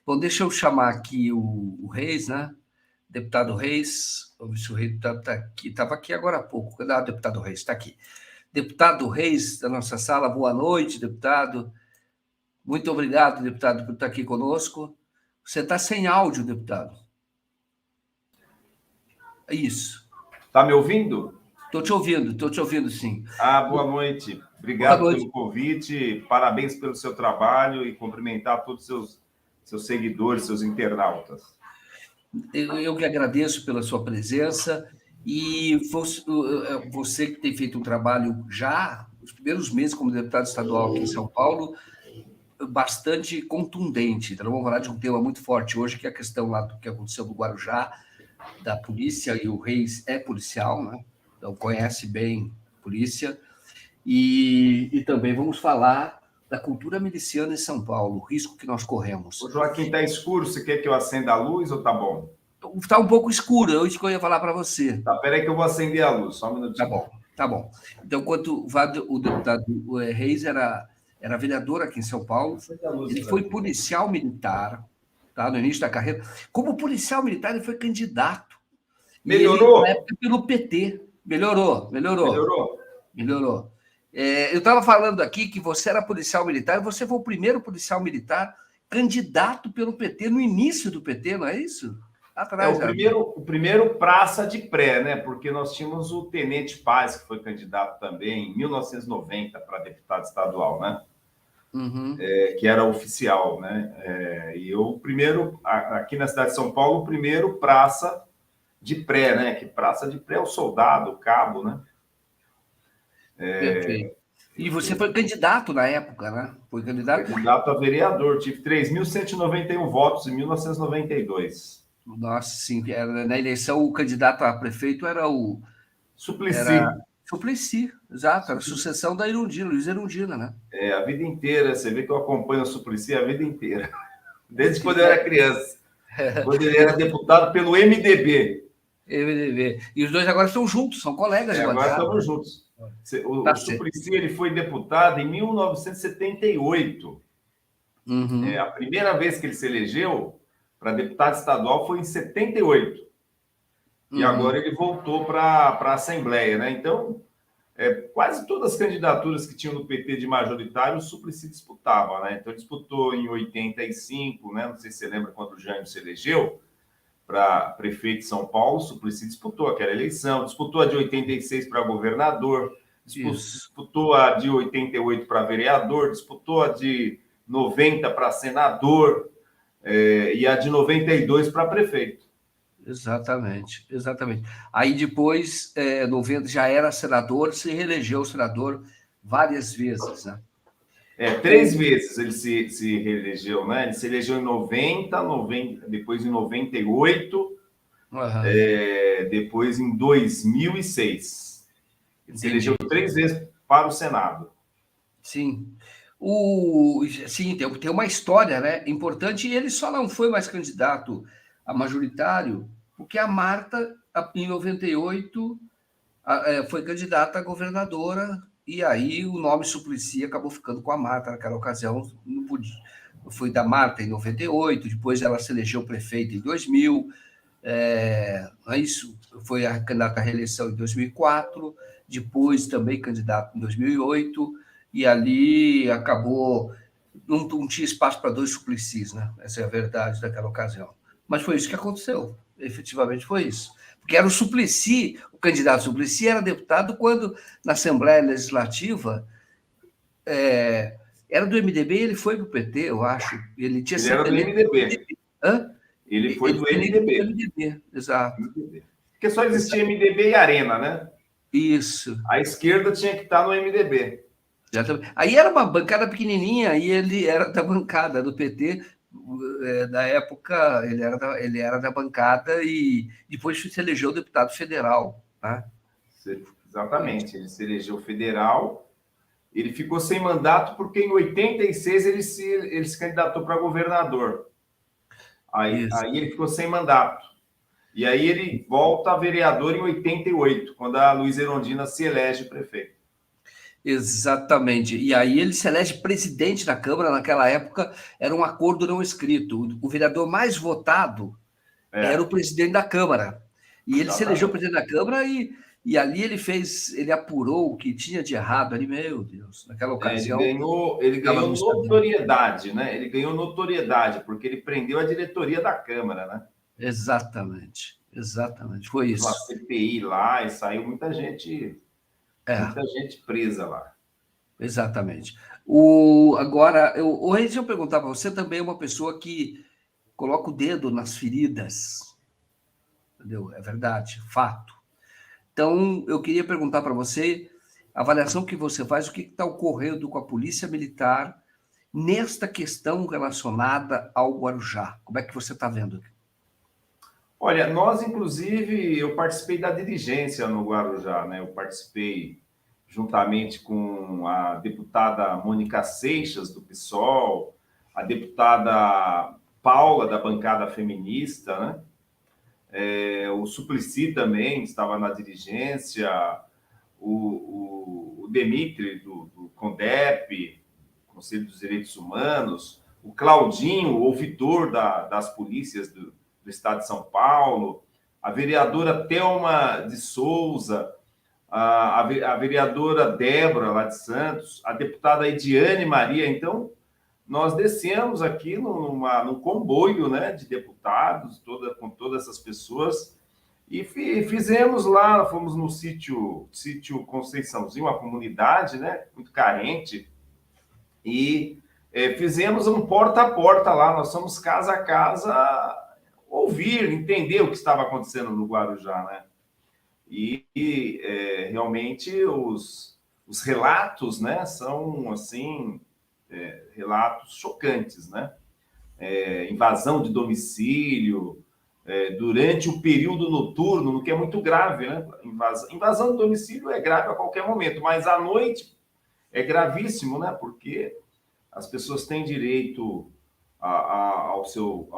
Bom, deixa eu chamar aqui o Reis, né? Deputado Reis. Vamos ver se o Reis está aqui. Estava aqui agora há pouco. Cadê o deputado Reis? Está aqui. Deputado Reis, da nossa sala, boa noite, deputado. Muito obrigado, deputado, por estar aqui conosco. Você está sem áudio, deputado. É isso. Está me ouvindo? Estou te ouvindo, sim. Boa noite. Boa Obrigado noite. pelo convite, parabéns pelo seu trabalho e cumprimentar todos os seus seguidores, seus internautas. Eu que agradeço pela sua presença e você que tem feito um trabalho já, os primeiros meses como deputado estadual aqui em São Paulo, bastante contundente. Então, vamos falar de um tema muito forte hoje, que é a questão lá do que aconteceu no Guarujá, da polícia, e o Reis é policial, né? Então conhece bem a polícia. E também vamos falar da cultura miliciana em São Paulo, o risco que nós corremos. O Joaquim, está escuro, você quer que eu acenda a luz ou tá bom? Está um pouco escuro, é isso que eu ia falar para você. Tá, peraí que eu vou acender a luz, só um minutinho. Tá bom. Então, enquanto o deputado Reis era vereador aqui em São Paulo, ele foi policial militar, tá, no início da carreira. Como policial militar, ele foi candidato. Melhorou? Na época, pelo PT. Melhorou. Eu estava falando aqui que você era policial militar, e você foi o primeiro policial militar candidato pelo PT, no início do PT, não é isso? Atrás, o primeiro praça de pré, né? Porque nós tínhamos o Tenente Paz, que foi candidato também em 1990 para deputado estadual, né? Uhum. Que era oficial, né? E eu, primeiro, aqui na cidade de São Paulo, o primeiro praça de pré, né? Que praça de pré é o soldado, o cabo, né? Perfeito. E você foi candidato na época, né? Foi candidato a vereador. Tive 3.191 votos em 1992. Nossa, sim. Na eleição, o candidato a prefeito era o... Suplicy, exato. Era a sucessão da Erundina, Luiz Erundina, né? A vida inteira. Você vê que eu acompanho o Suplicy a vida inteira. Desde quando eu era criança. Quando ele era deputado pelo MDB. E os dois agora estão juntos, são colegas de bancada. Agora estamos juntos. O Suplicy, ele foi deputado em 1978. Uhum. A primeira vez que ele se elegeu para deputado estadual foi em 78. E agora ele voltou para a Assembleia, né? Então, quase todas as candidaturas que tinham no PT de majoritário, o Suplicy disputava, né? Então, ele disputou em 85, né? Não sei se você lembra quando o Jânio se elegeu para prefeito de São Paulo, o Suplicy disputou aquela eleição, disputou a de 86 para governador, disputou a de 88 para vereador, disputou a de 90 para senador e a de 92 para prefeito. Exatamente. Aí depois, 90, já era senador, se reelegeu senador várias vezes, né? 3 vezes ele se reelegeu, né? Ele se elegeu em 90, depois em 98, depois em 2006. Ele se elegeu 3 vezes para o Senado. Sim. Sim, tem uma história, né, importante, e ele só não foi mais candidato a majoritário porque a Marta, em 98, foi candidata a governadora, e aí o nome Suplicy acabou ficando com a Marta naquela ocasião. Não podia. Foi da Marta em 98, depois ela se elegeu prefeita em 2000, isso, foi a candidata à reeleição em 2004, depois também candidato em 2008, e ali acabou... Não tinha espaço para 2 Suplicies, né? Essa é a verdade daquela ocasião. Mas foi isso que aconteceu, efetivamente foi isso. Porque era o Suplicy, o candidato Suplicy era deputado quando, na Assembleia Legislativa, era do MDB e ele foi para o PT, eu acho. Ele era do MDB. Hã? Ele foi do MDB. Exato. Porque só existia MDB e Arena, né? Isso. A esquerda tinha que estar no MDB. Aí era uma bancada pequenininha e ele era da bancada do PT. Da época, ele era da bancada e depois se elegeu deputado federal. Tá? Exatamente, ele se elegeu federal, ele ficou sem mandato porque em 86 ele se candidatou para governador. Aí ele ficou sem mandato. E aí ele volta a vereador em 88, quando a Luiz Erundina se elege prefeito. Exatamente. E aí ele se elege presidente da Câmara. Naquela época era um acordo não escrito. O vereador mais votado era o É, presidente da Câmara. E ele se elegeu exatamente. presidente da Câmara e ali ele apurou o que tinha de errado ali. Meu Deus, naquela ocasião Ele estava no ganhou Estadão. notoriedade, né? Ele ganhou notoriedade, porque ele prendeu a diretoria da Câmara, né? Exatamente, exatamente. Foi Fez uma isso. CPI lá e saiu É, muita gente presa lá. exatamente. Agora, deixa eu perguntar para você também é uma pessoa que coloca o dedo nas feridas, entendeu? É verdade, fato. Então, eu queria perguntar para você, a avaliação que você faz, o que está ocorrendo com a Polícia Militar nesta questão relacionada ao Guarujá? Como é que você está vendo? Olha, nós, inclusive, eu participei da dirigência no Guarujá, né? Eu participei juntamente com a deputada Mônica Seixas, do PSOL, a deputada Paula, da bancada feminista, né? O Suplicy também estava na dirigência, o Demitri, do CONDEP, Conselho dos Direitos Humanos, o Claudinho, o ouvidor das polícias do Estado de São Paulo, a vereadora Thelma de Souza, a vereadora Débora, lá de Santos, a deputada Ediane Maria. Então, nós descemos aqui num comboio, né, de deputados, com todas essas pessoas, e fizemos lá, fomos no sítio Conceiçãozinho, uma comunidade, né, muito carente, e fizemos um porta a porta lá, nós fomos casa a casa ouvir, entender o que estava acontecendo no Guarujá, né? Realmente os relatos, né, são assim relatos chocantes, né? Invasão de domicílio durante o período noturno, o que é muito grave, né? Invasão de domicílio é grave a qualquer momento, mas à noite é gravíssimo, né? Porque as pessoas têm direito ao seu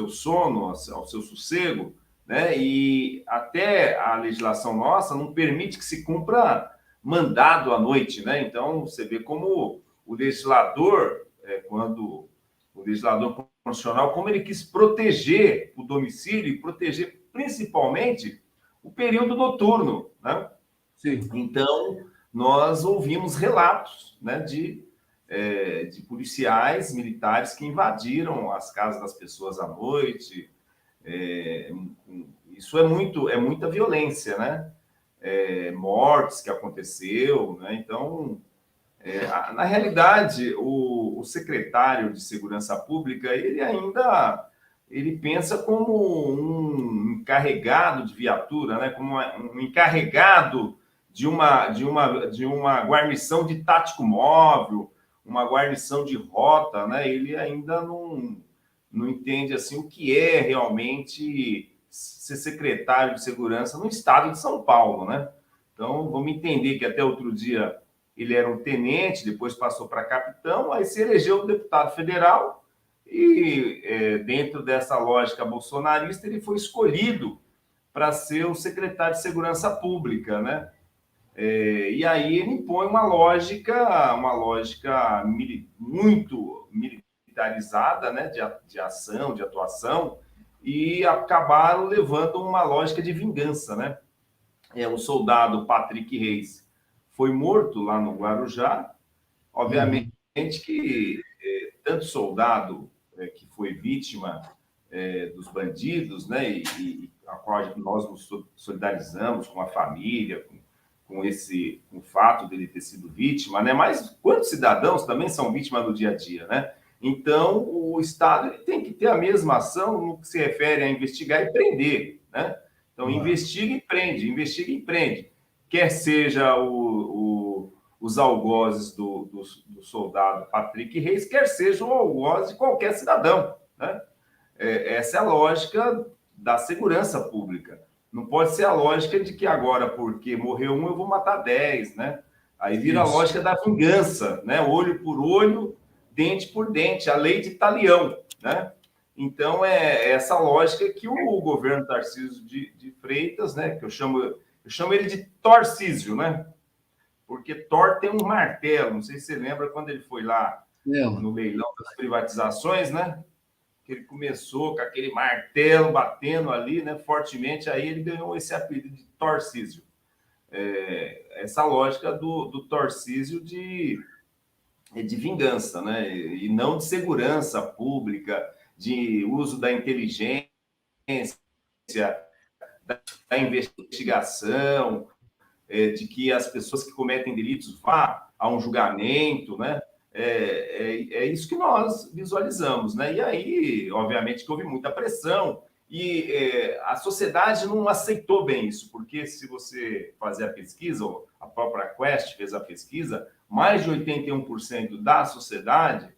sono, ao seu sossego, né? E até a legislação nossa não permite que se cumpra mandado à noite, né? Então, você vê como o legislador, quando o legislador constitucional, como ele quis proteger o domicílio e proteger principalmente o período noturno, né? Sim. Então, nós ouvimos relatos, né, de policiais militares que invadiram as casas das pessoas à noite. É, isso é muita violência, né? Mortes que aconteceu, né? Então, na realidade, o secretário de Segurança Pública, ele pensa como um encarregado de viatura, né? Como um encarregado de uma guarnição de tático móvel, uma guarnição de rota, né? Ele ainda não entende assim o que é realmente ser secretário de segurança no estado de São Paulo, né? Então, vamos entender que até outro dia ele era um tenente, depois passou para capitão, aí se elegeu deputado federal e, dentro dessa lógica bolsonarista, ele foi escolhido para ser o secretário de Segurança Pública, né? E aí ele impõe uma lógica muito militarizada, né, de ação, de atuação, e acabaram levando uma lógica de vingança, né? O soldado Patrick Reis foi morto lá no Guarujá. Obviamente Uhum. que tanto soldado que foi vítima dos bandidos, né, e a qual nós nos solidarizamos com a família, com o fato dele ter sido vítima, né? Mas quantos cidadãos também são vítimas no dia a dia, né? Então, o Estado ele tem que ter a mesma ação no que se refere a investigar e prender, né? Então, Claro. investiga e prende. Quer seja os algozes do soldado Patrick Reis, quer seja o algoz de qualquer cidadão, né? Essa é a lógica da segurança pública. Não pode ser a lógica de que agora, porque morreu um, eu vou matar 10, né? Aí vira a Isso. lógica da vingança, né? Olho por olho, dente por dente, a lei de talião, né? Então, é essa lógica que o governo Tarcísio de Freitas, né? Que eu chamo ele de Torcísio, né? porque Thor tem um martelo. Não sei se você lembra quando ele foi lá Lembra? no leilão das privatizações, né? Que ele começou com aquele martelo batendo ali, né, fortemente, aí ele ganhou esse apelido de Tarcísio. Essa lógica do Tarcísio de vingança, né? E não de segurança pública, de uso da inteligência, da investigação, de que as pessoas que cometem delitos vá a um julgamento, né? É isso que nós visualizamos, né? E aí, obviamente, que houve muita pressão e a sociedade não aceitou bem isso, porque se você fazer a pesquisa, a própria Quest fez a pesquisa, mais de 81% da sociedade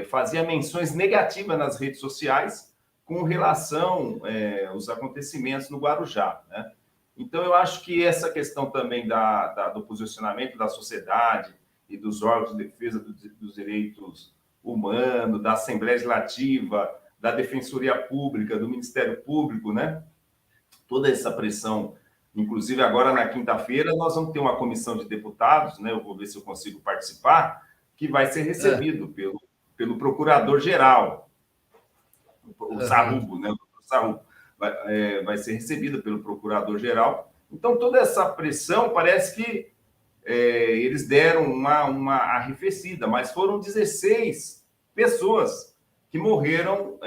fazia menções negativas nas redes sociais com relação aos acontecimentos no Guarujá, né? Então, eu acho que essa questão também do posicionamento da sociedade e dos órgãos de defesa dos direitos humanos, da Assembleia Legislativa, da Defensoria Pública, do Ministério Público, né? Toda essa pressão, inclusive agora na quinta-feira, nós vamos ter uma comissão de deputados, né? Eu vou ver se eu consigo participar, que vai ser recebido pelo procurador-geral, o Sarrubo, né? O doutor Sarrubo. Vai ser recebida pelo procurador-geral. Então, toda essa pressão parece que eles deram uma arrefecida, mas foram 16 pessoas que morreram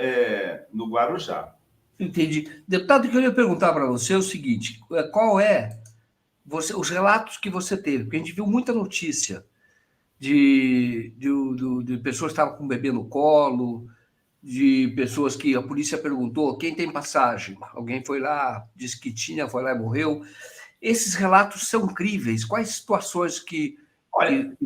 no Guarujá. Entendi. Deputado, eu queria perguntar para você o seguinte: qual os relatos que você teve? Porque a gente viu muita notícia de pessoas que estavam com o bebê no colo, de pessoas que a polícia perguntou quem tem passagem. Alguém foi lá, disse que tinha, foi lá e morreu. Esses relatos são críveis. Quais situações que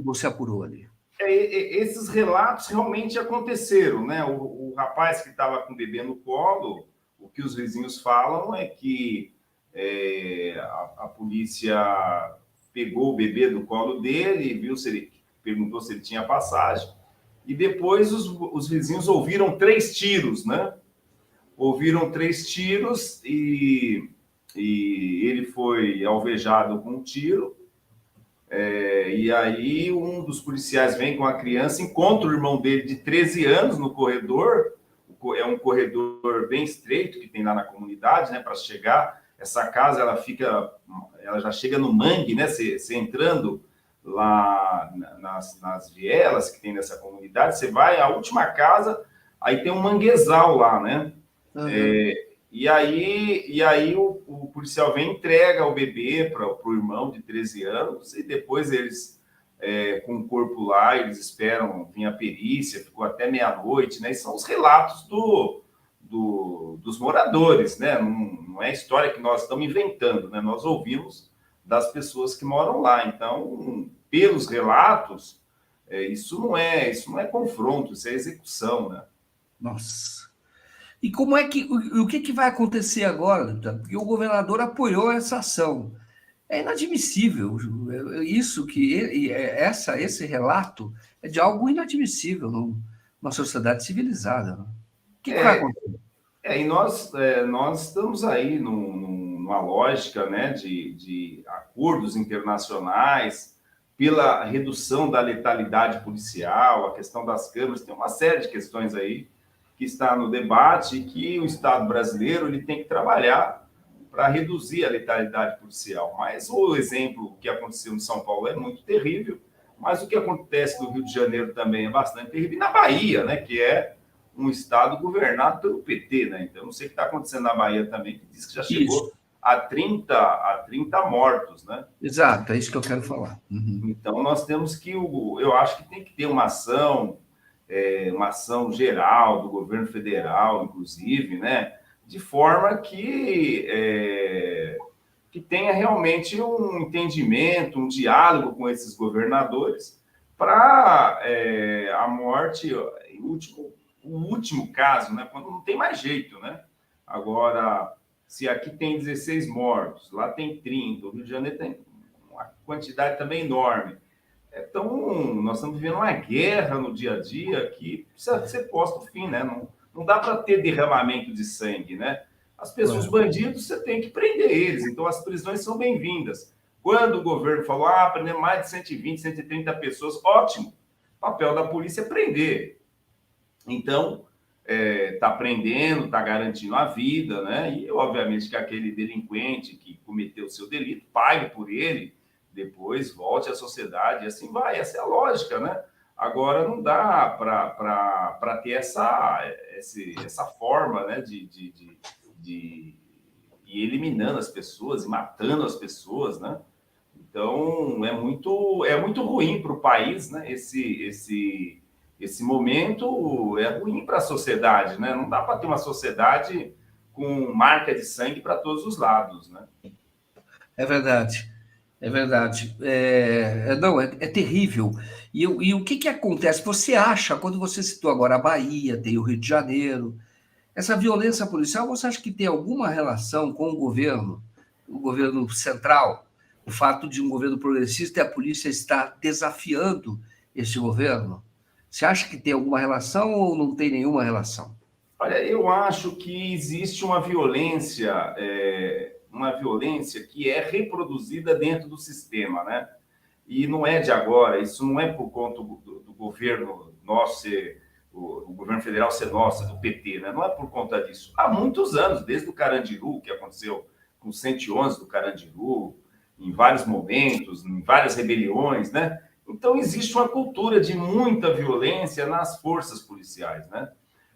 você apurou ali? Esses relatos realmente aconteceram, né? O rapaz que estava com o bebê no colo, o que os vizinhos falam é que a polícia pegou o bebê do colo dele, perguntou se ele tinha passagem, e depois os vizinhos ouviram 3 tiros, né? Ouviram 3 tiros e ele foi alvejado com um tiro. E aí um dos policiais vem com a criança, encontra o irmão dele de 13 anos no corredor. É um corredor bem estreito que tem lá na comunidade, né? Para chegar, essa casa ela já chega no mangue, né? Você entrando lá nas vielas que tem nessa comunidade, você vai à última casa, aí tem um manguezal lá, né? Uhum. E aí o policial vem e entrega o bebê para o irmão de 13 anos, e depois eles, com o corpo lá, eles esperam vir a perícia, ficou até meia-noite, né? E são os relatos dos moradores, né? Não é história que nós estamos inventando, né? Nós ouvimos das pessoas que moram lá. Então, pelos relatos, isso não é confronto, isso é execução, né? Nossa. E como é que o que vai acontecer agora, deputado? Porque o governador apoiou essa ação. É inadmissível isso esse relato é de algo inadmissível numa sociedade civilizada. Né? O que vai acontecer? E nós estamos aí numa lógica, né, de acordos internacionais pela redução da letalidade policial, a questão das câmeras, tem uma série de questões aí que está no debate e que o Estado brasileiro ele tem que trabalhar para reduzir a letalidade policial. Mas o exemplo que aconteceu em São Paulo é muito terrível, mas o que acontece no Rio de Janeiro também é bastante terrível, e na Bahia, né, que é um estado governado pelo PT, né? Então, não sei o que está acontecendo na Bahia também, que diz que já chegou a 30 mortos, né? Exato, é isso que eu quero falar. Uhum. Então, nós temos que, eu acho que tem que ter uma ação geral do governo federal, inclusive, né? De forma que tenha realmente um entendimento, um diálogo com esses governadores para a morte, o último caso, né? Quando não tem mais jeito, né? Agora, se aqui tem 16 mortos, lá tem 30, o Rio de Janeiro tem uma quantidade também enorme. Então, nós estamos vivendo uma guerra no dia a dia que precisa ser posto fim, né? Não dá para ter derramamento de sangue, né? As pessoas, os bandidos, você tem que prender eles. Então, as prisões são bem-vindas. Quando o governo falou, prender mais de 120, 130 pessoas, ótimo. O papel da polícia é prender. Então, está prendendo, está garantindo a vida, né? E, obviamente, que aquele delinquente que cometeu o seu delito pague por ele, depois volte à sociedade, e assim vai. Essa é a lógica, né? Agora, não dá para ter essa forma, né, de ir eliminando as pessoas e matando as pessoas, né? Então, é muito ruim para o país, né? Esse momento é ruim para a sociedade, né? Não dá para ter uma sociedade com marca de sangue para todos os lados, né? É verdade, é verdade. Não, é terrível. E o que acontece? Você acha, quando você citou agora a Bahia, tem o Rio de Janeiro, essa violência policial, você acha que tem alguma relação com o governo central? O fato de um governo progressista e a polícia estar desafiando esse governo? Você acha que tem alguma relação ou não tem nenhuma relação? Olha, eu acho que existe uma violência que é reproduzida dentro do sistema, né? E não é de agora, isso não é por conta do governo nosso ser, o governo federal ser nosso, do PT, né? Não é por conta disso. Há muitos anos, desde o Carandiru, que aconteceu com 111 do Carandiru, em vários momentos, em várias rebeliões, né? Então, existe uma cultura de muita violência nas forças policiais, né?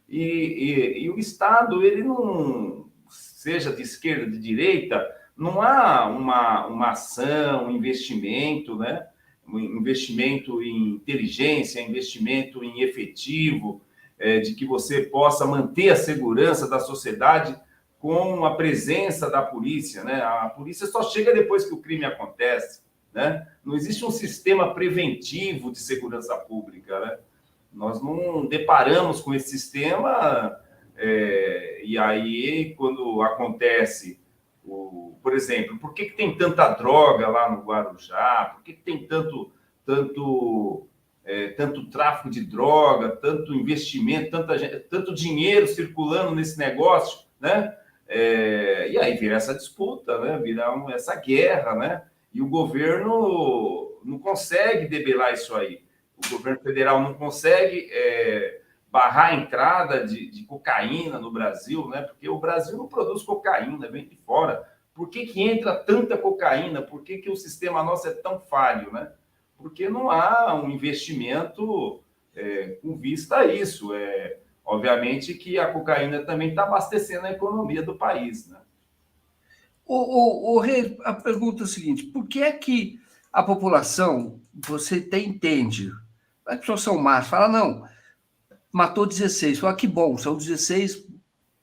E o Estado, ele não, seja de esquerda, de direita, não há uma ação, um investimento, né? Um investimento em inteligência, investimento em efetivo, de que você possa manter a segurança da sociedade com a presença da polícia, né? A polícia só chega depois que o crime acontece, né? Não existe um sistema preventivo de segurança pública, né? Nós não deparamos com esse sistema, e aí, quando acontece, por exemplo, por que tem tanta droga lá no Guarujá? Por que tem tanto tráfico de droga, tanto investimento, tanto dinheiro circulando nesse negócio, né? E aí vira essa disputa, né? Vira essa guerra, né? E o governo não consegue debelar isso aí. O governo federal não consegue barrar a entrada de cocaína no Brasil, né? Porque o Brasil não produz cocaína, vem de fora. Por que entra tanta cocaína? Por que o sistema nosso é tão falho, né? Porque não há um investimento com vista a isso. Obviamente que a cocaína também está abastecendo a economia do país, né? O Rei, a pergunta é a seguinte: por que é que a população, você entende, as pessoas são más, fala, não, matou 16, fala, que bom, são 16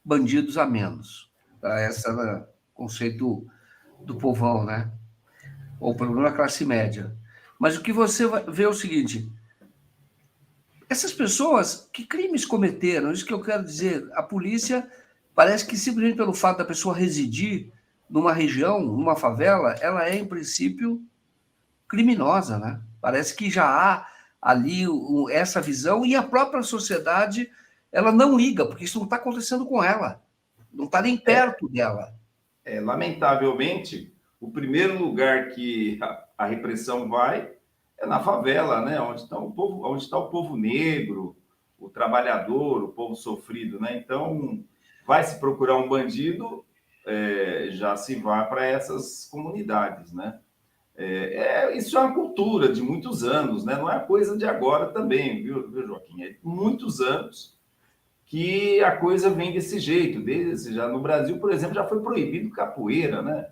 bandidos a menos. Tá? Esse é o conceito do povão, né? Ou pelo menos a classe média. Mas o que você vê é o seguinte: essas pessoas, que crimes cometeram? Isso que eu quero dizer. A polícia parece que simplesmente pelo fato da pessoa residir numa região, numa favela, ela é, em princípio, criminosa, né? Parece que já há ali essa visão e a própria sociedade, ela não liga, porque isso não está acontecendo com ela, não está nem perto dela. Lamentavelmente, o primeiro lugar que a repressão vai é na favela, né? Onde está o povo negro, o trabalhador, o povo sofrido, né? Então, vai se procurar um bandido, já se vai para essas comunidades, né? Isso é uma cultura de muitos anos, né? Não é coisa de agora também, viu, Joaquim? É de muitos anos que a coisa vem desse jeito. Já no Brasil, por exemplo, já foi proibido capoeira, né?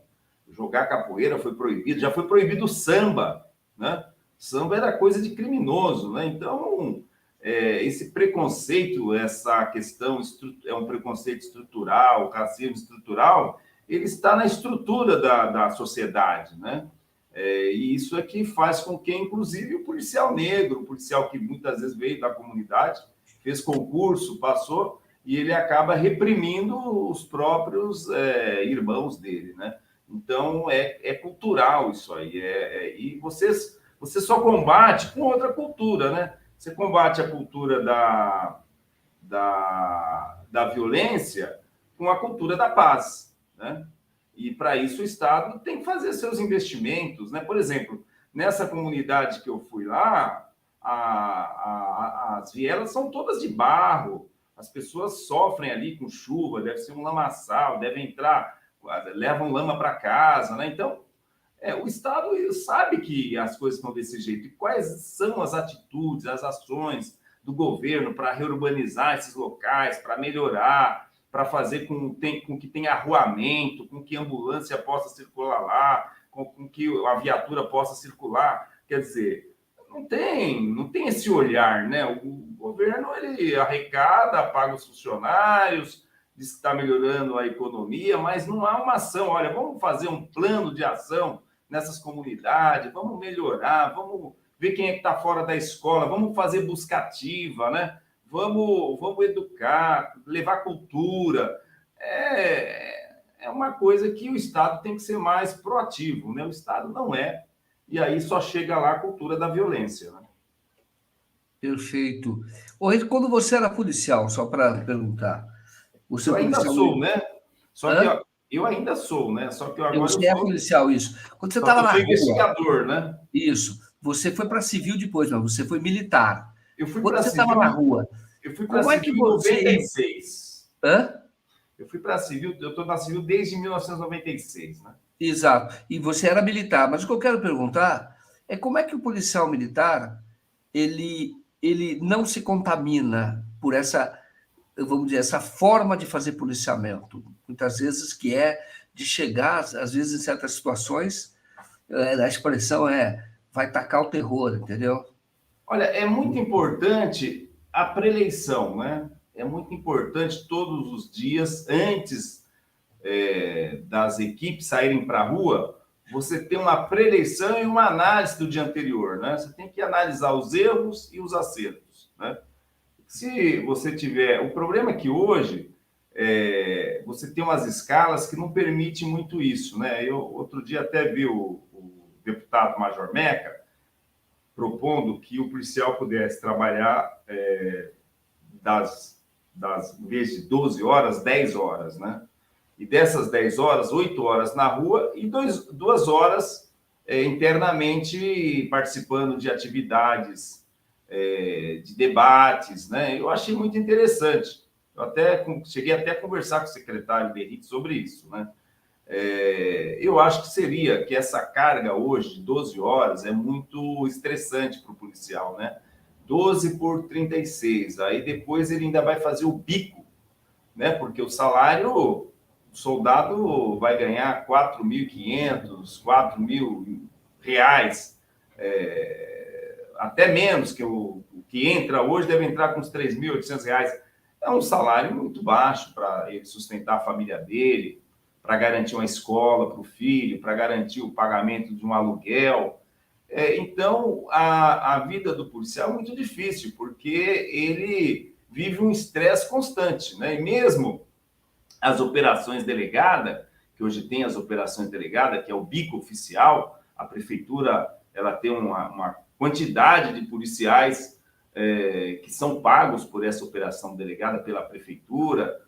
Jogar capoeira foi proibido, já foi proibido o samba, né? Samba era coisa de criminoso, né? Então, esse preconceito, essa questão é um preconceito estrutural, racismo estrutural, ele está na estrutura da sociedade, né? E isso é que faz com que, inclusive, o policial negro, o policial que muitas vezes veio da comunidade, fez concurso, passou, e ele acaba reprimindo os próprios irmãos dele, né? Então, é cultural isso aí. E você só combate com outra cultura, né? Você combate a cultura da violência com a cultura da paz, né? E para isso o Estado tem que fazer seus investimentos, né? Por exemplo, nessa comunidade que eu fui lá, as vielas são todas de barro, as pessoas sofrem ali com chuva, deve ser um lamaçal, devem entrar, levam lama para casa, né? Então, o Estado sabe que as coisas estão desse jeito. E quais são as atitudes, as ações do governo para reurbanizar esses locais, para melhorar, para fazer com que tenha arruamento, com que a ambulância possa circular lá, com que a viatura possa circular? Quer dizer, não tem esse olhar, né? O governo, ele arrecada, paga os funcionários, diz que está melhorando a economia, mas não há uma ação. Olha, vamos fazer um plano de ação nessas comunidades, vamos melhorar, vamos ver quem é que está fora da escola, vamos fazer busca ativa, né? Vamos educar, levar cultura. É uma coisa que o Estado tem que ser mais proativo, né? O Estado não é. E aí só chega lá a cultura da violência, né? Perfeito. Ô, Rito, quando você era policial, só para perguntar, você é Eu ainda policial... sou, né? Só que Hã? eu ainda sou, né? Só que agora eu Você é sou, policial, isso. Quando você só que estava eu na sou rua, investigador, né? isso, você foi para civil depois, mas você foi militar. Eu fui Quando para você estava na civil, rua, eu fui para como é que civil em você... 96. Hã? Eu fui para civil, eu estou na civil desde 1996, né? Exato. E você era militar. Mas o que eu quero perguntar é como é que o policial militar ele não se contamina por essa, vamos dizer, essa forma de fazer policiamento, muitas vezes que é de chegar, às vezes em certas situações, a expressão é vai tacar o terror, entendeu? Olha, é muito importante a preleição, né? É muito importante todos os dias, antes das equipes saírem para a rua, você ter uma preleição e uma análise do dia anterior, né? Você tem que analisar os erros e os acertos, né? Se você tiver... O problema é que hoje você tem umas escalas que não permitem muito isso, né? Eu, outro dia, até vi o deputado Major Meca propondo que o policial pudesse trabalhar em vez de 12 horas, 10 horas, né? E dessas 10 horas, 8 horas na rua e 2 horas internamente participando de atividades, de debates, né? Eu achei muito interessante. Eu cheguei até a conversar com o secretário Berrit sobre isso, né? Eu acho que essa carga hoje de 12 horas é muito estressante para o policial, né? 12 por 36, aí depois ele ainda vai fazer o bico, né? Porque o salário, o soldado vai ganhar 4.500, 4.000 reais, até menos, que o que entra hoje deve entrar com uns 3.800 reais. É um salário muito baixo para ele sustentar a família dele, para garantir uma escola para o filho, para garantir o pagamento de um aluguel. Então, a vida do policial é muito difícil, porque ele vive um estresse constante, né? E mesmo as operações delegada, que hoje tem as operações delegada, que é o bico oficial, a prefeitura ela tem uma quantidade de policiais que são pagos por essa operação delegada pela prefeitura.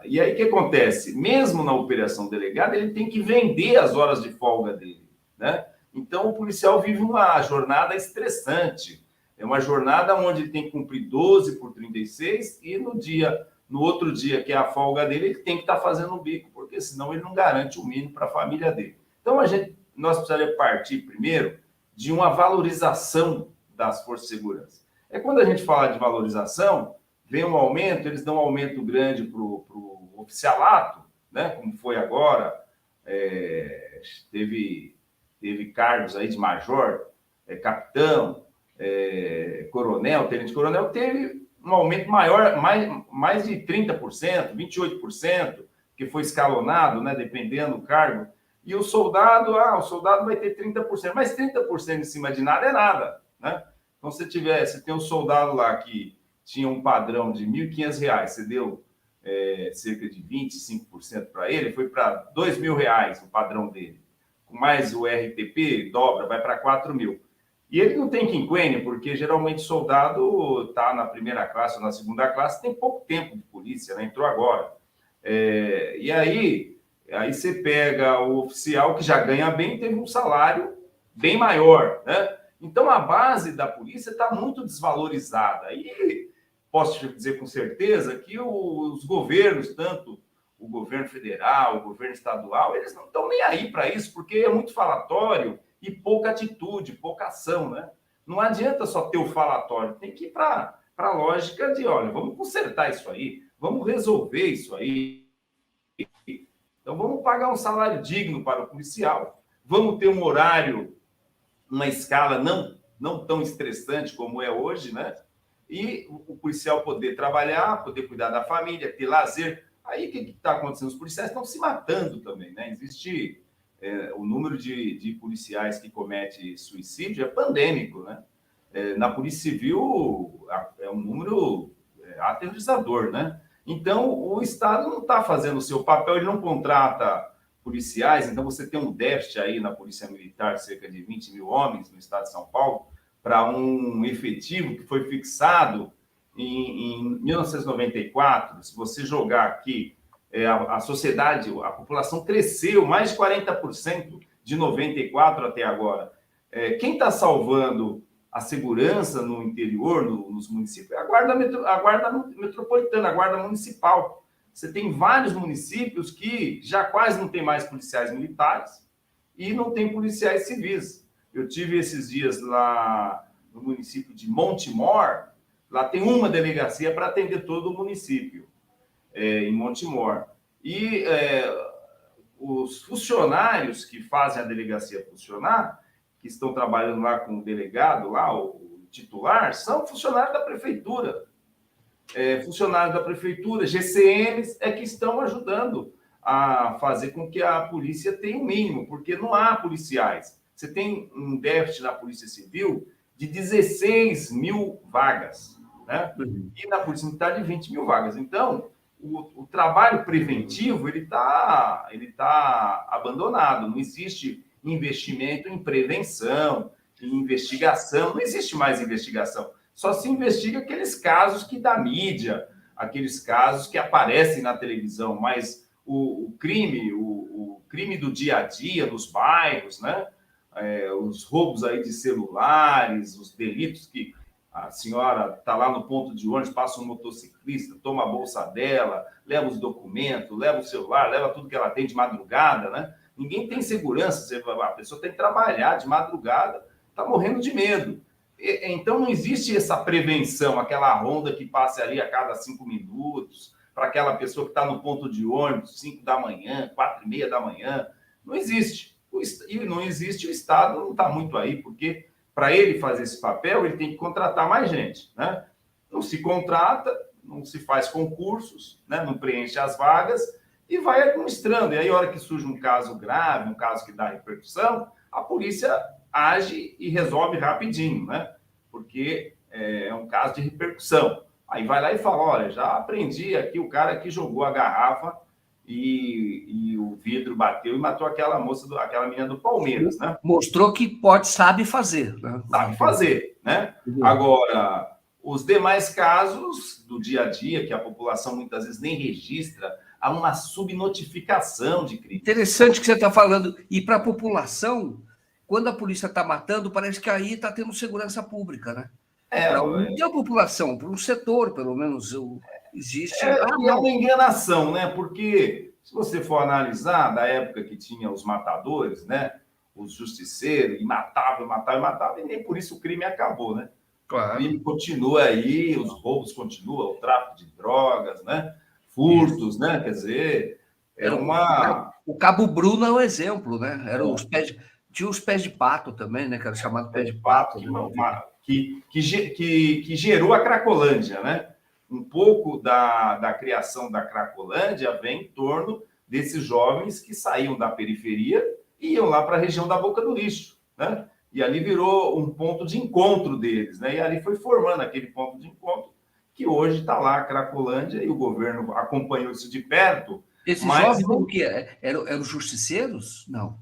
E aí o que acontece? Mesmo na operação delegada, ele tem que vender as horas de folga dele, né? Então, o policial vive uma jornada estressante. É uma jornada onde ele tem que cumprir 12 por 36 e no outro dia, que é a folga dele, ele tem que estar fazendo o bico, porque senão ele não garante o mínimo para a família dele. Então, nós precisaríamos partir primeiro de uma valorização das forças de segurança. Quando a gente fala de valorização, vem um aumento, eles dão um aumento grande para o oficialato, né? Como foi agora, teve cargos aí de major, capitão, coronel, tenente-coronel, teve um aumento maior, mais de 30%, 28%, que foi escalonado, né? Dependendo do cargo. E o soldado vai ter 30%, mas 30% em cima de nada é nada, né? Então, você tem um soldado lá que tinha um padrão de R$ 1.500, você deu cerca de 25% para ele, foi para R$ 2.000 o padrão dele. Com mais o RTP, dobra, vai para 4.000. E ele não tem quinquênio, porque geralmente soldado está na primeira classe ou na segunda classe, tem pouco tempo de polícia, né? Entrou agora. E aí você pega o oficial que já ganha bem, teve um salário bem maior, né? Então, a base da polícia está muito desvalorizada. E posso te dizer com certeza que os governos, tanto o governo federal, o governo estadual, eles não estão nem aí para isso, porque é muito falatório e pouca atitude, pouca ação, né? Não adianta só ter o falatório, tem que ir para a lógica de, olha, vamos consertar isso aí, vamos resolver isso aí. Então, vamos pagar um salário digno para o policial, vamos ter um horário, uma escala não tão estressante como é hoje, né? E o policial poder trabalhar, poder cuidar da família, ter lazer. Aí, o que está acontecendo? Os policiais estão se matando também, né? Existe o número de policiais que comete suicídio é pandêmico, né? Na Polícia Civil é um número aterrorizador, né? Então, o Estado não está fazendo o seu papel, ele não contrata policiais, então você tem um déficit aí na Polícia Militar, cerca de 20 mil homens no estado de São Paulo, para um efetivo que foi fixado em 1994. Se você jogar aqui, a sociedade, a população cresceu mais de 40% de 94 até agora. Quem está salvando a segurança no interior, nos municípios, é a Guarda Metropolitana, a Guarda Municipal. Você tem vários municípios que já quase não tem mais policiais militares e não tem policiais civis. Eu tive esses dias lá no município de Montemor, lá tem uma delegacia para atender todo o município, em Montemor. E os funcionários que fazem a delegacia funcionar, que estão trabalhando lá com o delegado, lá, o titular, são funcionários da prefeitura. Funcionários da prefeitura, GCMs, que estão ajudando a fazer com que a polícia tenha o mínimo, porque não há policiais. Você tem um déficit na Polícia Civil de 16 mil vagas, né? E na Polícia Militar de 20 mil vagas. Então, o trabalho preventivo ele tá abandonado. Não existe investimento em prevenção, em investigação. Não existe mais investigação. Só se investiga aqueles casos que da mídia, aqueles casos que aparecem na televisão, mas o crime do dia a dia, nos bairros, né? Os roubos aí de celulares, os delitos que a senhora está lá no ponto de ônibus, passa um motociclista, toma a bolsa dela, leva os documentos, leva o celular, leva tudo que ela tem de madrugada, né? Ninguém tem segurança, a pessoa tem que trabalhar de madrugada, está morrendo de medo. Então, não existe essa prevenção, aquela ronda que passe ali a cada 5 minutos, para aquela pessoa que está no ponto de ônibus, 5 da manhã, 4:30 da manhã. Não existe. E não existe, o Estado não está muito aí, porque para ele fazer esse papel, ele tem que contratar mais gente, né? Não se contrata, não se faz concursos, né? Não preenche as vagas e vai administrando. E aí, a hora que surge um caso grave, um caso que dá repercussão, a polícia age e resolve rapidinho, né? Porque é um caso de repercussão. Aí vai lá e fala, olha, já aprendi aqui o cara que jogou a garrafa e o vidro bateu e matou aquela aquela menina do Palmeiras, né? Mostrou que sabe fazer, né? Sabe fazer, né? Agora, os demais casos do dia a dia, que a população muitas vezes nem registra, há uma subnotificação de crime. Interessante que você está falando. E para a população, quando a polícia está matando, parece que aí está tendo segurança pública, né? Para a população, para um setor, pelo menos, existe. É uma enganação, né? Porque se você for analisar, da época que tinha os matadores, né? Os justiceiros, e matava, e nem por isso o crime acabou, né? Claro. O crime continua aí, os roubos continuam, o tráfico de drogas, né? Furtos, né? Quer dizer, O Cabo Bruno é um exemplo, né? Tinha os pés de pato também, né? Que era chamado pé de pato. Que gerou a Cracolândia, né? Um pouco da criação da Cracolândia vem em torno desses jovens que saíam da periferia e iam lá para a região da Boca do Lixo, né? E ali virou um ponto de encontro deles, né? E ali foi formando aquele ponto de encontro que hoje está lá a Cracolândia e o governo acompanhou isso de perto. Esses jovens, como que eram justiceiros? Não.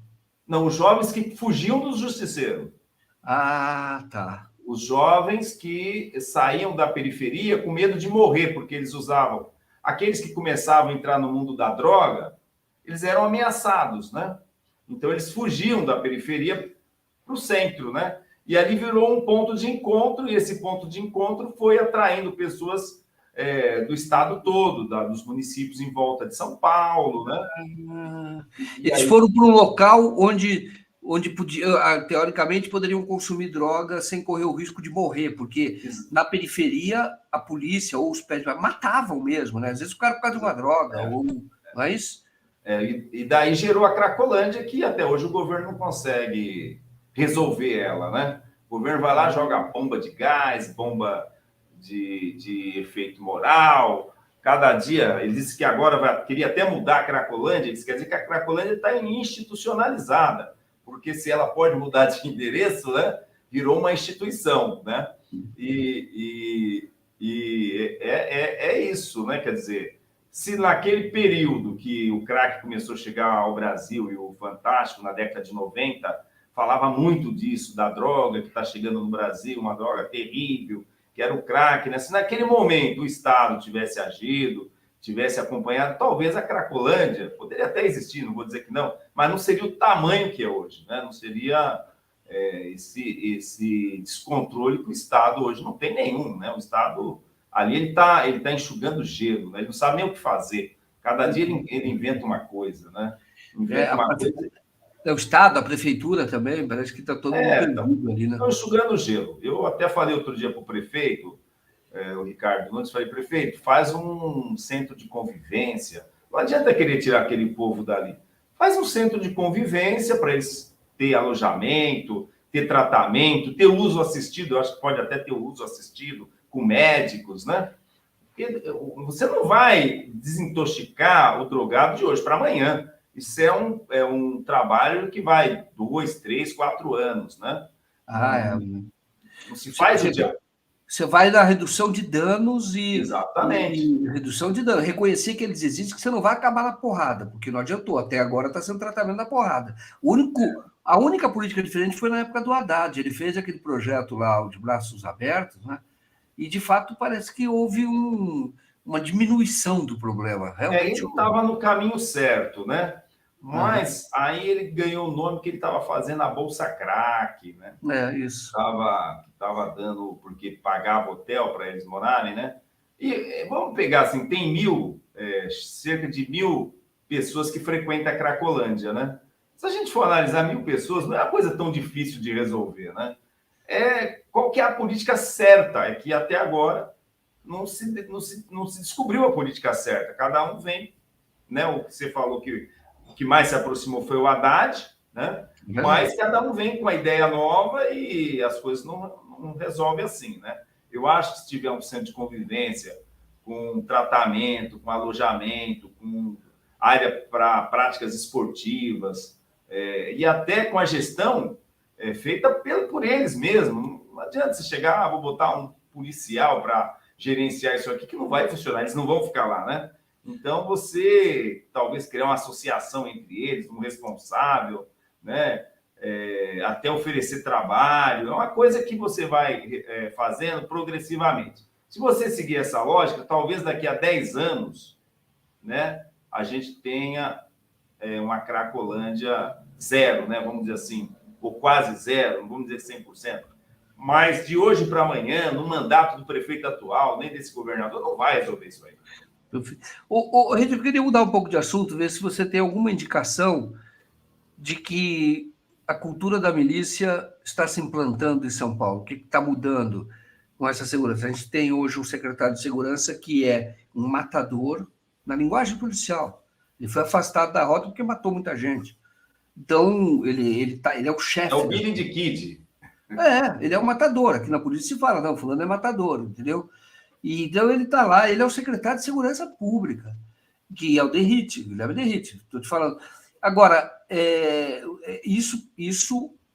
Não, os jovens que fugiam dos justiceiros. Ah, tá. Os jovens que saíam da periferia com medo de morrer, porque eles usavam aqueles que começavam a entrar no mundo da droga, eles eram ameaçados, né? Então, eles fugiam da periferia para o centro, né? E ali virou um ponto de encontro, e esse ponto de encontro foi atraindo pessoas do estado todo, dos municípios em volta de São Paulo, né? Eles foram para um local onde teoricamente poderiam consumir droga sem correr o risco de morrer, porque na periferia a polícia ou os pés matavam mesmo, né? Às vezes o cara por causa de uma droga, ou não é isso? E daí gerou a Cracolândia, que até hoje o governo não consegue resolver ela, né? O governo vai lá, joga bomba de gás, bomba de efeito moral. Cada dia, ele disse que agora queria até mudar a Cracolândia, isso quer dizer que a Cracolândia está institucionalizada, porque se ela pode mudar de endereço, né, virou uma instituição, né? E é isso, né? Quer dizer, se naquele período que o crack começou a chegar ao Brasil e o Fantástico, na década de 90, falava muito disso, da droga que está chegando no Brasil, uma droga terrível, que era o crack, né? Se naquele momento o Estado tivesse agido, tivesse acompanhado, talvez a Cracolândia poderia até existir, não vou dizer que não, mas não seria o tamanho que é hoje, né? Não seria esse descontrole que o Estado hoje não tem nenhum, né? O Estado ali ele tá enxugando gelo, né? Ele não sabe nem o que fazer. Cada dia ele inventa uma coisa, né? Inventa uma coisa. É o Estado, a prefeitura também, parece que está todo mundo perdido ali, né? Estão enxugando gelo. Eu até falei outro dia para o prefeito, o Ricardo Nunes, falei, prefeito, faz um centro de convivência. Não adianta querer tirar aquele povo dali. Faz um centro de convivência para eles ter alojamento, ter tratamento, ter uso assistido. Eu acho que pode até ter uso assistido com médicos, né? Porque você não vai desintoxicar o drogado de hoje para amanhã. Isso é um trabalho que vai 2, 3, 4 anos, né? Não se faz o dia. Você vai na redução de danos Exatamente. E redução de danos. Reconhecer que eles existem, que você não vai acabar na porrada, porque não adiantou. Até agora está sendo tratamento da porrada. A única política diferente foi na época do Haddad. Ele fez aquele projeto lá, o de braços abertos, né? E, de fato, parece que houve uma diminuição do problema. Realmente, ele estava no caminho certo, né? Mas aí ele ganhou o nome que ele estava fazendo a Bolsa Crack, né? Isso. Estava dando, porque pagava hotel para eles morarem, né? E vamos pegar assim, tem cerca de 1.000 pessoas que frequentam a Cracolândia, né? Se a gente for analisar 1.000 pessoas, não é uma coisa tão difícil de resolver, né? Qual que é a política certa? É que até agora não se descobriu a política certa. Cada um vem, né? O que você falou que o que mais se aproximou foi o Haddad, né? Mas cada um vem com uma ideia nova e as coisas não resolvem assim, né? Eu acho que se tiver um centro de convivência, com tratamento, com alojamento, com área para práticas esportivas, e até com a gestão feita por eles mesmos. Não adianta você chegar, vou botar um policial para gerenciar isso aqui, que não vai funcionar, eles não vão ficar lá, né? Então, você talvez criar uma associação entre eles, um responsável, né? Até oferecer trabalho. É uma coisa que você vai fazendo progressivamente. Se você seguir essa lógica, talvez daqui a 10 anos, né, a gente tenha uma Cracolândia zero, né? Vamos dizer assim, ou quase zero, não vamos dizer 100%. Mas de hoje para amanhã, no mandato do prefeito atual, nem desse governador, não vai resolver isso aí. Rede, eu queria mudar um pouco de assunto, ver se você tem alguma indicação de que a cultura da milícia está se implantando em São Paulo. O que está mudando com essa segurança? A gente tem hoje um secretário de segurança que é um matador na linguagem policial. Ele foi afastado da rota porque matou muita gente. Então, ele é o chefe. É o Billy the Kid. Ele é um matador. Aqui na polícia se fala, não, fulano é matador, entendeu? E, então ele está lá, ele é o secretário de Segurança Pública, que é o Derrite, Guilherme Derrite, estou te falando. Agora, isso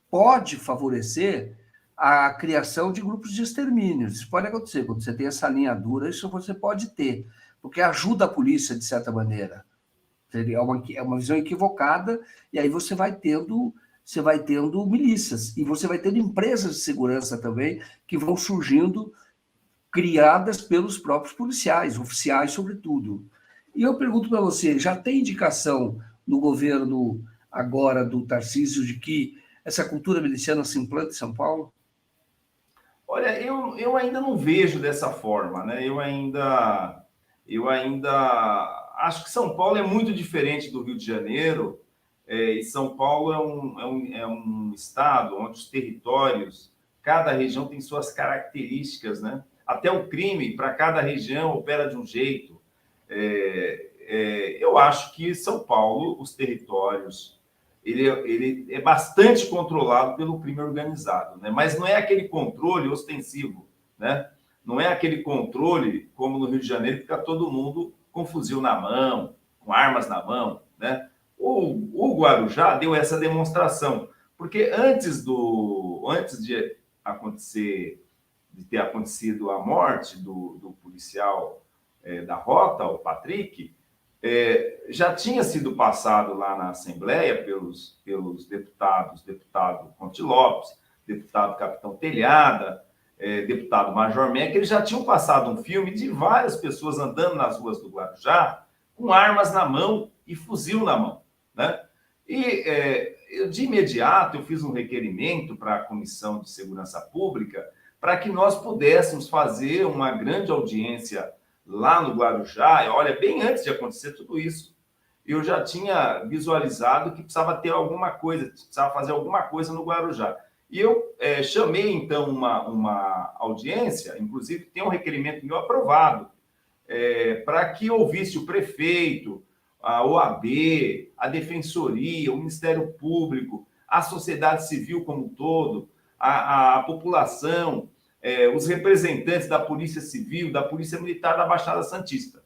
pode favorecer a criação de grupos de extermínio. Isso pode acontecer. Quando você tem essa linha dura, isso você pode ter, porque ajuda a polícia, de certa maneira. É uma visão equivocada, e aí você vai tendo milícias, e você vai tendo empresas de segurança também que vão surgindo criadas pelos próprios policiais, oficiais, sobretudo. E eu pergunto para você, já tem indicação no governo agora do Tarcísio de que essa cultura miliciana se implanta em São Paulo? Olha, eu ainda não vejo dessa forma, né? Eu ainda acho que São Paulo é muito diferente do Rio de Janeiro, e São Paulo é um estado onde os territórios, cada região tem suas características, né? Até o crime, para cada região, opera de um jeito. Eu acho que São Paulo, os territórios, ele é bastante controlado pelo crime organizado, né? Mas não é aquele controle ostensivo, né? Não é aquele controle como no Rio de Janeiro, que fica todo mundo com fuzil na mão, com armas na mão, né? O Guarujá deu essa demonstração, porque antes de ter acontecido a morte do policial da Rota, o Patrick, já tinha sido passado lá na Assembleia pelos deputado Conte Lopes, deputado Capitão Telhada, deputado Major Meck, eles já tinham passado um filme de várias pessoas andando nas ruas do Guarujá com armas na mão e fuzil na mão, né? De imediato, eu fiz um requerimento para a Comissão de Segurança Pública para que nós pudéssemos fazer uma grande audiência lá no Guarujá. Olha, bem antes de acontecer tudo isso, eu já tinha visualizado que precisava ter alguma coisa, precisava fazer alguma coisa no Guarujá. E eu chamei, então, uma audiência, inclusive tem um requerimento meu aprovado, para que ouvisse o prefeito, a OAB, a Defensoria, o Ministério Público, a sociedade civil como um todo, a população, os representantes da Polícia Civil, da Polícia Militar da Baixada Santista.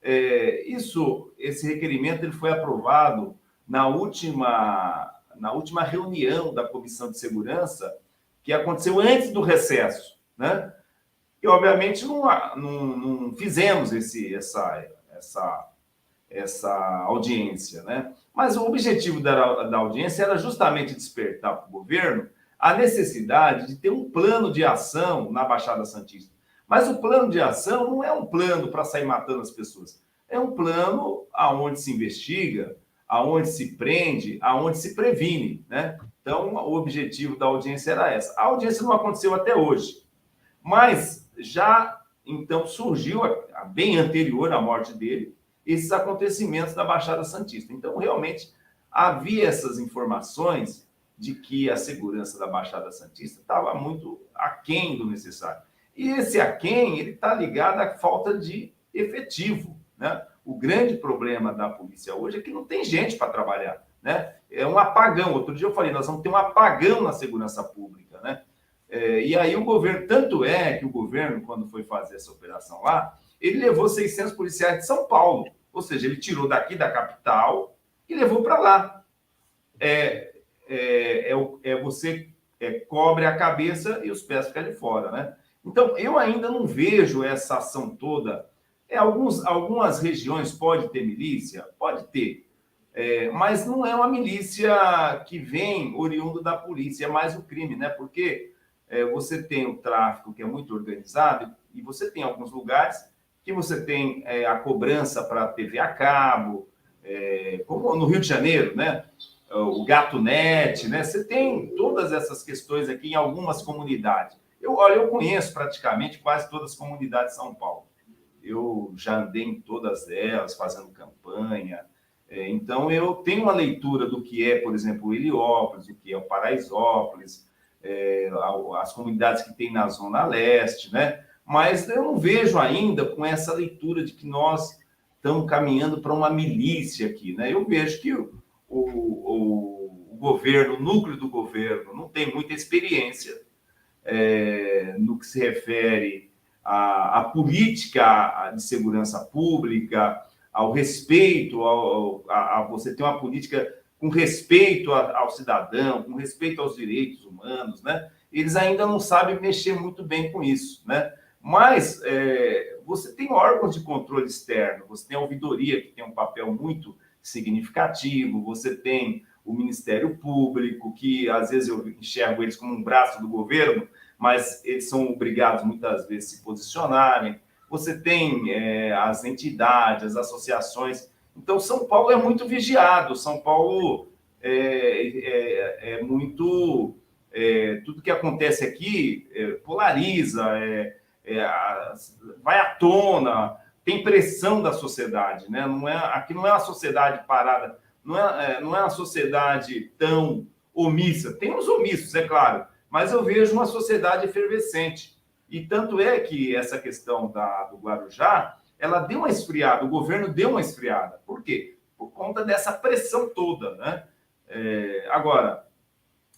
Esse requerimento ele foi aprovado na última reunião da Comissão de Segurança, que aconteceu antes do recesso, né? E, obviamente, não fizemos essa audiência, né? Mas o objetivo da audiência era justamente despertar para o governo a necessidade de ter um plano de ação na Baixada Santista. Mas o plano de ação não é um plano para sair matando as pessoas. É um plano aonde se investiga, aonde se prende, aonde se previne, né? Então, o objetivo da audiência era essa. A audiência não aconteceu até hoje, mas já, então, surgiu, bem anterior à morte dele, esses acontecimentos da Baixada Santista. Então, realmente, havia essas informações de que a segurança da Baixada Santista estava muito aquém do necessário. E esse aquém, ele está ligado à falta de efetivo, né? O grande problema da polícia hoje é que não tem gente para trabalhar, né? É um apagão. Outro dia eu falei, nós vamos ter um apagão na segurança pública, né? E aí o governo, tanto é que o governo, quando foi fazer essa operação lá, ele levou 600 policiais de São Paulo, ou seja, ele tirou daqui da capital e levou para lá. Você cobre a cabeça e os pés ficam de fora, né? Então, eu ainda não vejo essa ação toda. Algumas regiões pode ter milícia? Pode ter. Mas não é uma milícia que vem oriundo da polícia, é mais o crime, né? Porque você tem o tráfico que é muito organizado e você tem alguns lugares que você tem a cobrança para TV a cabo, como no Rio de Janeiro, né? O Gato Net, né? Você tem todas essas questões aqui em algumas comunidades. Eu conheço praticamente quase todas as comunidades de São Paulo. Eu já andei em todas elas, fazendo campanha. Então, eu tenho uma leitura do que é, por exemplo, o Heliópolis, o que é o Paraisópolis, as comunidades que tem na Zona Leste, né? Mas eu não vejo ainda com essa leitura de que nós estamos caminhando para uma milícia aqui, né? Eu vejo que o governo, o núcleo do governo, não tem muita experiência no que se refere à política de segurança pública, ao respeito, a você ter uma política com respeito ao cidadão, com respeito aos direitos humanos, né? Eles ainda não sabem mexer muito bem com isso, né? Mas você tem órgãos de controle externo, você tem a ouvidoria, que tem um papel muito significativo, você tem o Ministério Público, que às vezes eu enxergo eles como um braço do governo, mas eles são obrigados, muitas vezes, a se posicionarem. Você tem as entidades, as associações. Então, São Paulo é muito vigiado. São Paulo é muito... tudo que acontece aqui polariza, vai à tona, tem pressão da sociedade, né? Aqui não é uma sociedade parada, não é uma sociedade tão omissa. Tem os omissos, é claro, mas eu vejo uma sociedade efervescente. E tanto é que essa questão do Guarujá, ela deu uma esfriada, o governo deu uma esfriada. Por quê? Por conta dessa pressão toda, né? Agora,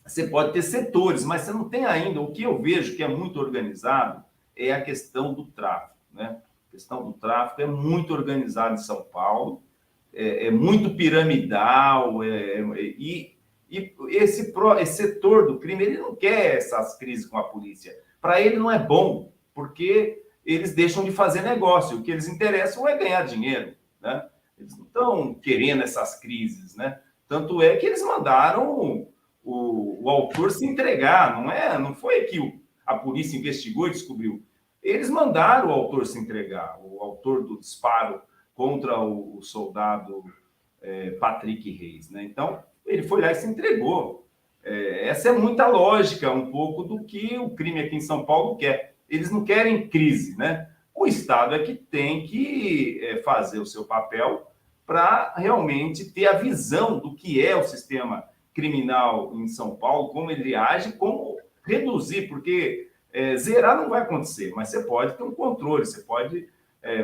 você pode ter setores, mas você não tem ainda. O que eu vejo que é muito organizado é a questão do tráfico, né? A questão do tráfico é muito organizada em São Paulo, é muito piramidal, e esse setor do crime, ele não quer essas crises com a polícia. Para ele não é bom, porque eles deixam de fazer negócio. O que eles interessam é ganhar dinheiro, né? Eles não estão querendo essas crises, né? Tanto é que eles mandaram o autor se entregar, não foi que a polícia investigou e descobriu. Eles mandaram o autor se entregar, o autor do disparo contra o soldado Patrick Reis, né? Então, ele foi lá e se entregou. Essa é muita lógica, um pouco do que o crime aqui em São Paulo quer. Eles não querem crise, né? O Estado é que tem que fazer o seu papel para realmente ter a visão do que é o sistema criminal em São Paulo, como ele age, como reduzir, porque zerar não vai acontecer, mas você pode ter um controle, você pode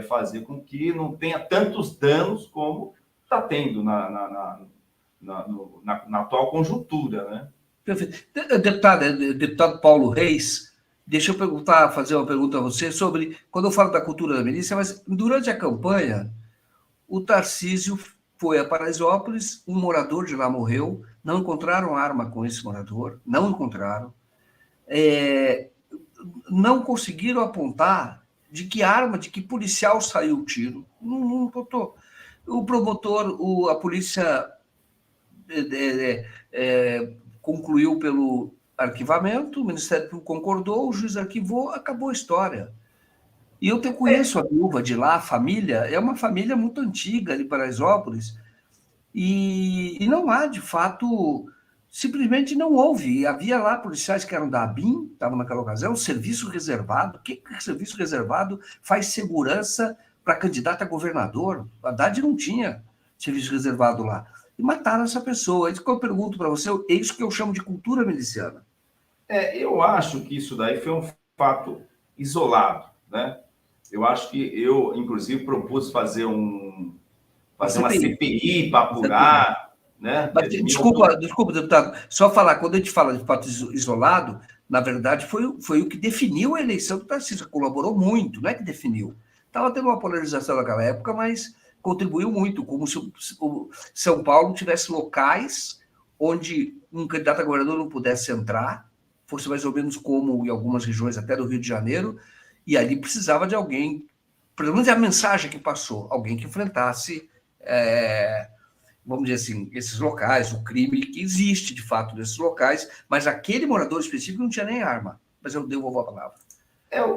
fazer com que não tenha tantos danos como está tendo na atual conjuntura, né? Perfeito. Deputado Paulo Reis, deixa eu fazer uma pergunta a você sobre, quando eu falo da cultura da milícia, mas durante a campanha, o Tarcísio foi a Paraisópolis, um morador de lá morreu, não encontraram arma com esse morador, não encontraram, não conseguiram apontar de que arma, de que policial saiu o tiro, não apontou. O promotor, a polícia concluiu pelo arquivamento, o Ministério Público concordou, o juiz arquivou, acabou a história. E eu conheço a viúva de lá, a família, é uma família muito antiga de Paraisópolis, e não há, de fato, simplesmente não houve. Havia lá policiais que eram da ABIN, estavam naquela ocasião, serviço reservado. O que serviço reservado faz segurança para candidato a governador? A Haddad não tinha serviço reservado lá. E mataram essa pessoa. É isso que eu pergunto para você, é isso que eu chamo de cultura miliciana. Eu acho que isso daí foi um fato isolado, né? Eu acho que eu, inclusive, propus fazer uma CPI para apurar, né? Mas, desculpa, deputado, só falar, quando a gente fala de fato isolado, na verdade, foi o que definiu a eleição do Tarcísio, colaborou muito, não é que definiu. Estava tendo uma polarização naquela época, mas contribuiu muito, como se o São Paulo tivesse locais onde um candidato a governador não pudesse entrar, fosse mais ou menos como em algumas regiões, até do Rio de Janeiro, e ali precisava de alguém, pelo menos é a mensagem que passou, alguém que enfrentasse, vamos dizer assim, esses locais, o crime que existe de fato nesses locais, mas aquele morador específico não tinha nem arma. Mas eu devolvo a palavra.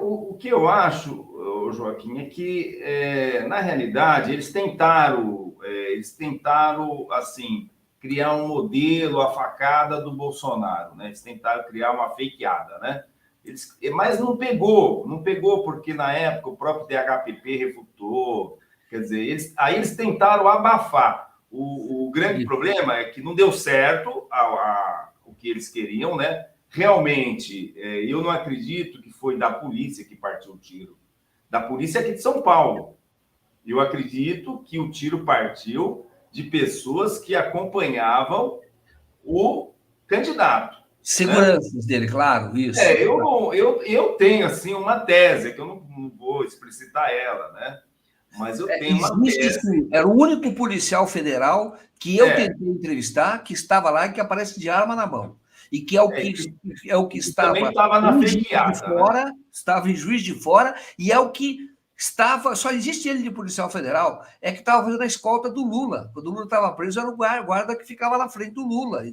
O que eu acho, Joaquim, é que, na realidade, eles tentaram, assim, criar um modelo, a facada do Bolsonaro, né? Eles tentaram criar uma fakeada, né? Mas não pegou porque, na época, o próprio DHPP refutou, quer dizer, aí eles tentaram abafar. O grande problema é que não deu certo o que eles queriam, né? Realmente, eu não acredito que foi da polícia que partiu o tiro. Da polícia aqui de São Paulo. Eu acredito que o tiro partiu de pessoas que acompanhavam o candidato. Seguranças dele, claro, isso. Eu tenho, assim, uma tese, que eu não vou explicitar ela, né? Mas eu tenho uma tese. Sim. Era o único policial federal que eu tentei entrevistar, que estava lá e que aparece de arma na mão. E que é o que estava na fakeada, né? Estava em Juiz de Fora, e é o que estava... Só existe ele de policial federal, é que estava fazendo a escolta do Lula. Quando o Lula estava preso, era o guarda que ficava na frente do Lula.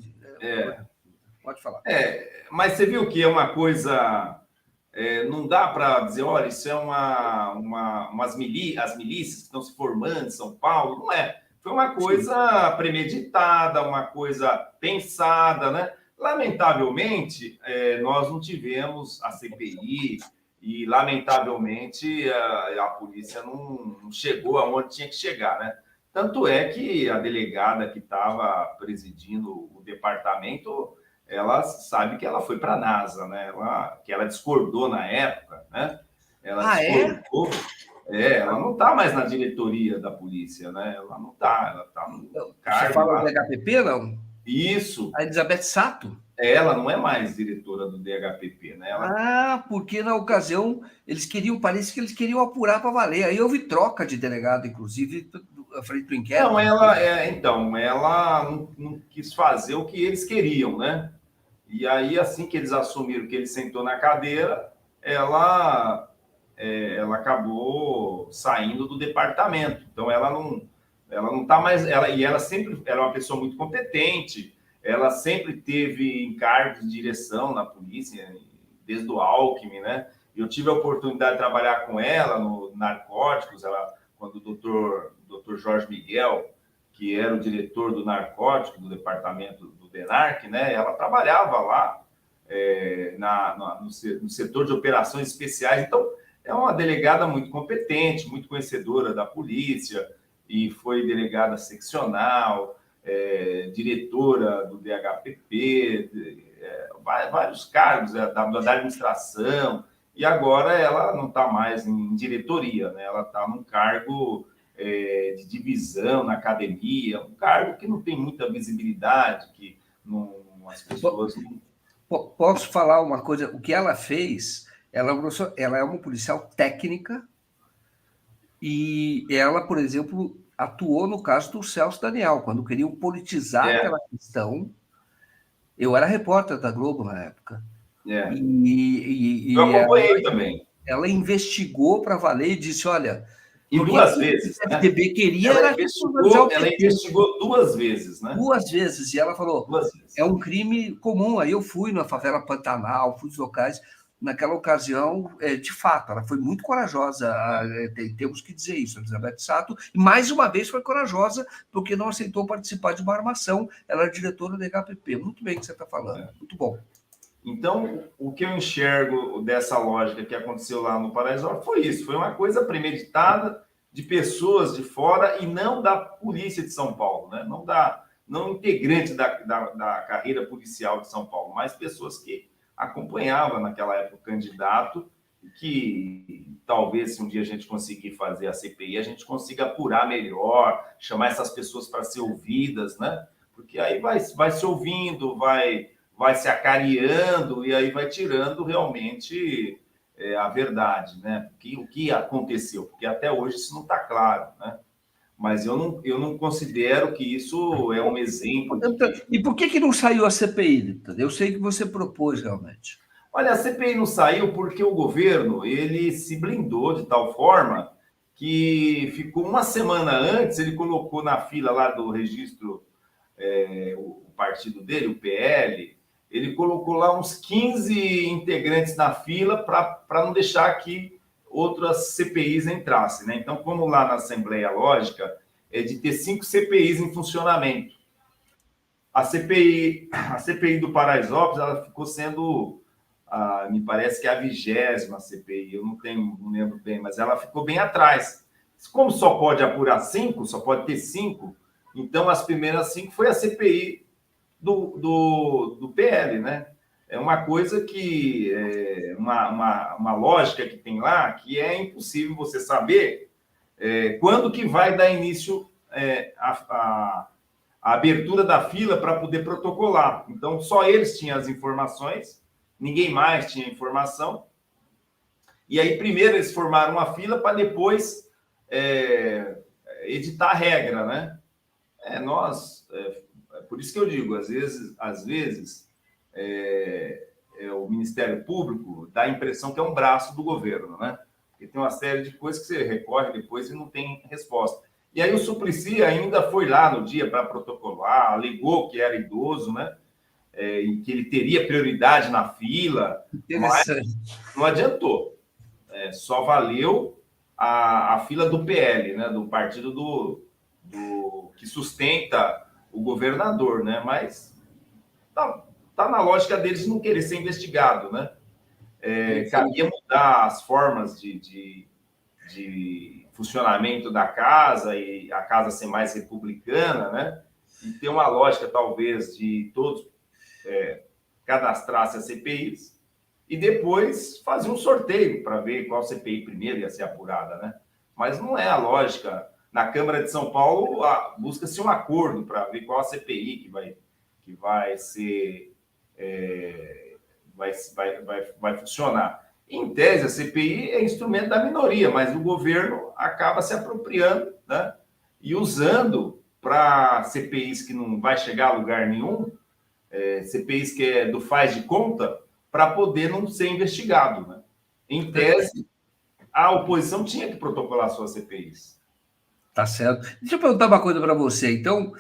Pode falar. Mas você viu que é uma coisa não dá para dizer, olha, isso é as milícias que estão se formando em São Paulo. Não é. Foi uma coisa premeditada, uma coisa pensada, né? Lamentavelmente, nós não tivemos a CPI e, lamentavelmente, a polícia não chegou aonde tinha que chegar, né? Tanto é que a delegada que estava presidindo o departamento, ela sabe que ela foi para a NASA, né? Que ela discordou na época, né? Ela discordou. Ela não está mais na diretoria da polícia, né? Ela não está, ela está no cargo. Você fala do DHPP, não? Isso. A Elizabeth Sato? Ela não é mais diretora do DHPP, né? Porque na ocasião parece que eles queriam apurar para valer. Aí houve troca de delegado, inclusive, à frente do inquérito. Não, ela não quis fazer o que eles queriam, né? E aí, assim que eles assumiram que ele sentou na cadeira, ela acabou saindo do departamento. Então, ela não está mais... Ela sempre era uma pessoa muito competente, ela sempre teve encargos de direção na polícia, desde o Alckmin, né? Eu tive a oportunidade de trabalhar com ela no Narcóticos, quando o doutor Jorge Miguel, que era o diretor do Narcótico, do departamento do DENARC, né? Ela trabalhava lá no setor de operações especiais. Então, é uma delegada muito competente, muito conhecedora da polícia, e foi delegada seccional, diretora do DHPP, vários cargos da administração, e agora ela não está mais em diretoria, né? Ela está num cargo de divisão na academia, um cargo que não tem muita visibilidade, que as pessoas não... Posso falar uma coisa? O que ela fez, ela é uma policial técnica, e ela, por exemplo, atuou no caso do Celso Daniel, quando queriam politizar aquela questão. Eu era repórter da Globo na época. Eu acompanhei também. Ela investigou para valer e disse, olha... E duas vezes, né? O FDB queria... Ela investigou 2 vezes, né? 2 vezes. E ela falou, é um crime comum. Aí eu fui na favela Pantanal, fui nos locais... Naquela ocasião, de fato, ela foi muito corajosa, temos que dizer isso, a Elizabeth Sato, e mais uma vez foi corajosa, porque não aceitou participar de uma armação, ela é diretora do DHPP. Muito bem o que você está falando, muito bom. Então, o que eu enxergo dessa lógica que aconteceu lá no Paraisópolis foi isso, foi uma coisa premeditada de pessoas de fora e não da polícia de São Paulo, né? Não integrantes da carreira policial de São Paulo, mas pessoas que acompanhava naquela época o candidato, que talvez, se um dia a gente conseguir fazer a CPI, a gente consiga apurar melhor, chamar essas pessoas para ser ouvidas, né? Porque aí vai se ouvindo, vai se acariando, e aí vai tirando realmente a verdade, né? O que aconteceu, porque até hoje isso não está claro, né? Mas eu não considero que isso é um exemplo. E por que não saiu a CPI? Eu sei que você propôs, realmente. Olha, a CPI não saiu porque o governo ele se blindou de tal forma que ficou uma semana antes, ele colocou na fila lá do registro o partido dele, o PL, ele colocou lá uns 15 integrantes na fila para não deixar que outras CPIs entrassem, né? Então, como lá na Assembleia Lógica é de ter 5 CPIs em funcionamento. A CPI do Paraisópolis, ela ficou sendo, me parece que é a 20ª CPI, eu não lembro bem, mas ela ficou bem atrás. Como só pode apurar 5, só pode ter 5, então as primeiras 5 foi a CPI do PL, né? É uma coisa que, uma lógica que tem lá, que é impossível você saber quando que vai dar início a abertura da fila para poder protocolar. Então, só eles tinham as informações, ninguém mais tinha informação. E aí, primeiro, eles formaram uma fila para depois editar a regra, né? Por isso que eu digo, às vezes o Ministério Público dá a impressão que é um braço do governo, né? Porque tem uma série de coisas que você recorre depois e não tem resposta. E aí o Suplicy ainda foi lá no dia para protocolar, alegou que era idoso, né? em que ele teria prioridade na fila, mas não adiantou. Só valeu a fila do PL, né, do partido que sustenta o governador, né? Mas tá na lógica deles de não querer ser investigado, né? Cabia mudar as formas de funcionamento da casa e a casa ser mais republicana, né? E ter uma lógica, talvez, de todos cadastrassem as CPIs e depois fazer um sorteio para ver qual CPI primeiro ia ser apurada, né? Mas não é a lógica. Na Câmara de São Paulo, busca-se um acordo para ver qual a CPI que vai ser... vai funcionar. Em tese, a CPI é instrumento da minoria, mas o governo acaba se apropriando, né? E usando para CPIs que não vai chegar a lugar nenhum, CPIs que é do faz de conta, para poder não ser investigado, né? Em tese, a oposição tinha que protocolar suas CPIs. Tá certo. Deixa eu perguntar uma coisa para você. Então,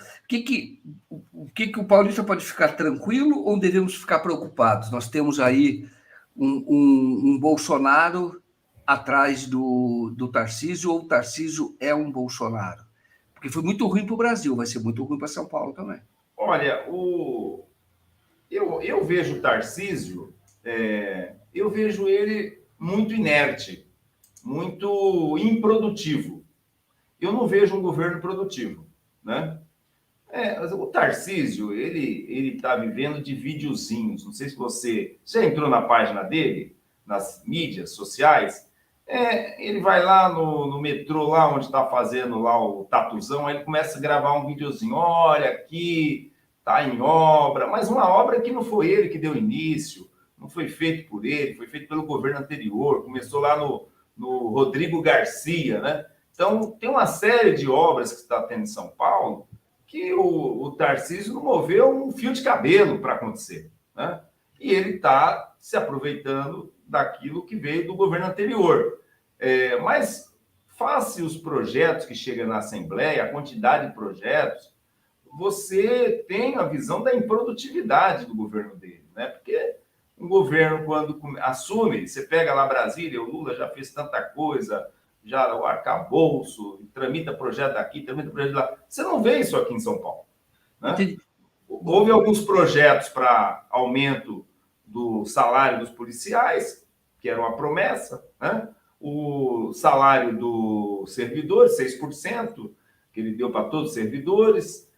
o que o paulista pode ficar tranquilo ou devemos ficar preocupados? Nós temos aí um Bolsonaro atrás do Tarcísio, ou o Tarcísio é um Bolsonaro? Porque foi muito ruim para o Brasil, vai ser muito ruim para São Paulo também. Olha, eu vejo o Tarcísio, eu vejo ele muito inerte, muito improdutivo. Eu não vejo um governo produtivo, né? O Tarcísio, ele está vivendo de videozinhos. Não sei se você já entrou na página dele, nas mídias sociais. Ele vai lá no metrô, lá onde está fazendo lá o tatuzão, aí ele começa a gravar um videozinho. Olha, aqui está em obra, mas uma obra que não foi ele que deu início, não foi feito por ele, foi feito pelo governo anterior. Começou lá no Rodrigo Garcia, né? Então, tem uma série de obras que está tendo em São Paulo que o Tarcísio não moveu um fio de cabelo para acontecer, né? E ele está se aproveitando daquilo que veio do governo anterior. Mas face os projetos que chegam na Assembleia, a quantidade de projetos, você tem a visão da improdutividade do governo dele, né? Porque um governo, quando assume, você pega lá Brasília, o Lula já fez tanta coisa, já o arcabouço, tramita projeto daqui, tramita projeto lá. Você não vê isso aqui em São Paulo, né? Houve alguns projetos para aumento do salário dos policiais, que era uma promessa, né? O salário dos servidores, 6%, que ele deu para todos os servidores,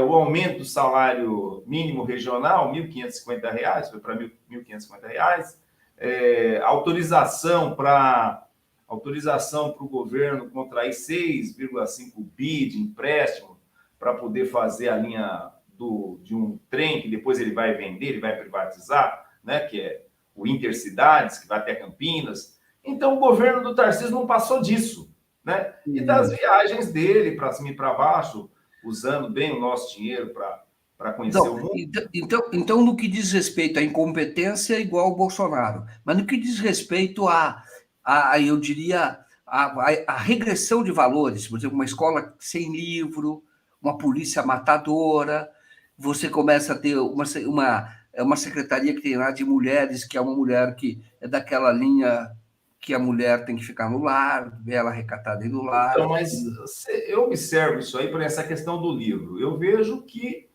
o aumento do salário mínimo regional, R$ 1.550, foi para R$ 1.550, autorização para o governo contrair 6,5 bi de empréstimo para poder fazer a linha de um trem que depois ele vai vender, ele vai privatizar, né, que é o Intercidades, que vai até Campinas. Então, o governo do Tarcísio não passou disso, né? E das viagens dele para cima e para baixo, usando bem o nosso dinheiro para conhecer o mundo. Então, no que diz respeito à incompetência, é igual ao Bolsonaro. Mas no que diz respeito eu diria, a regressão de valores, por exemplo, uma escola sem livro, uma polícia matadora, você começa a ter uma secretaria que tem lá de mulheres, que é uma mulher que é daquela linha que a mulher tem que ficar no lar, ela recatada no lar. Então, mas eu observo isso aí por essa questão do livro. Eu vejo que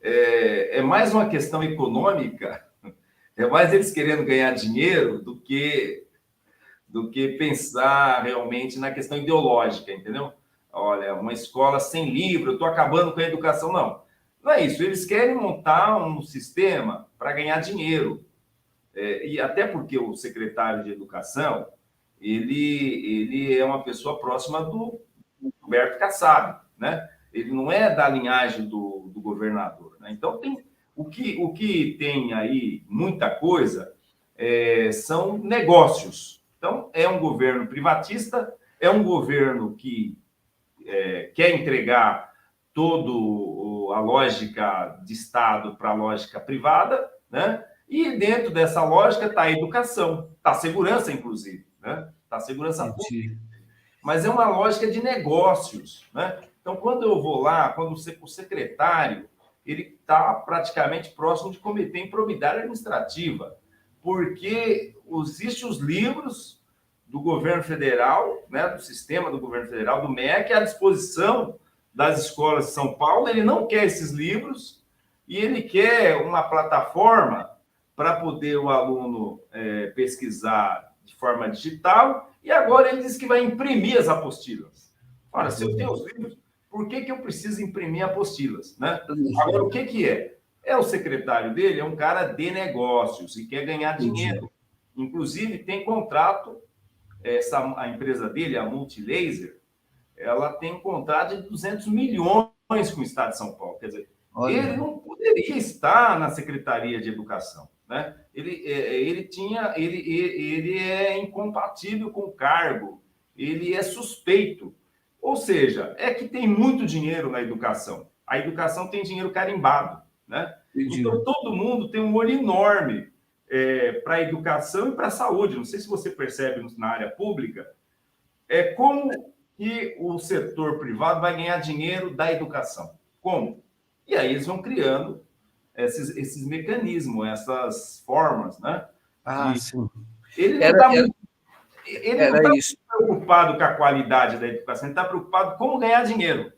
é mais uma questão econômica, é mais eles querendo ganhar dinheiro do que pensar realmente na questão ideológica, entendeu? Olha, uma escola sem livro, eu estou acabando com a educação. Não é isso. Eles querem montar um sistema para ganhar dinheiro. E até porque o secretário de Educação, ele é uma pessoa próxima do Roberto Kassab, né? Ele não é da linhagem do governador, né? Então, o que tem aí muita coisa são negócios. Então, é um governo privatista, é um governo que quer entregar toda a lógica de Estado para a lógica privada, né? E dentro dessa lógica está a educação, está a segurança, inclusive, né? Está a segurança pública. Mas é uma lógica de negócios, né? Então, quando eu vou lá, quando o secretário ele está praticamente próximo de cometer improbidade administrativa, porque existem os livros do governo federal, né, do sistema do governo federal, do MEC, à disposição das escolas de São Paulo. Ele não quer esses livros e ele quer uma plataforma para poder o aluno pesquisar de forma digital, e agora ele diz que vai imprimir as apostilas. Ora, se eu tenho os livros, por que eu preciso imprimir apostilas, né? Agora, o que é? O secretário dele é um cara de negócios e quer ganhar dinheiro. Inclusive, tem contrato, a empresa dele, a Multilaser, ela tem um contrato de 200 milhões com o Estado de São Paulo. Quer dizer, ele não poderia estar na Secretaria de Educação, né? Ele é incompatível com o cargo, ele é suspeito. Ou seja, é que tem muito dinheiro na educação. A educação tem dinheiro carimbado, né? Então, todo mundo tem um olho enorme para a educação e para a saúde. Não sei se você percebe na área pública, como que o setor privado vai ganhar dinheiro da educação. Como? E aí eles vão criando esses mecanismos, essas formas, né? Sim. Ele não está muito preocupado com a qualidade da educação, ele está preocupado com como ganhar dinheiro.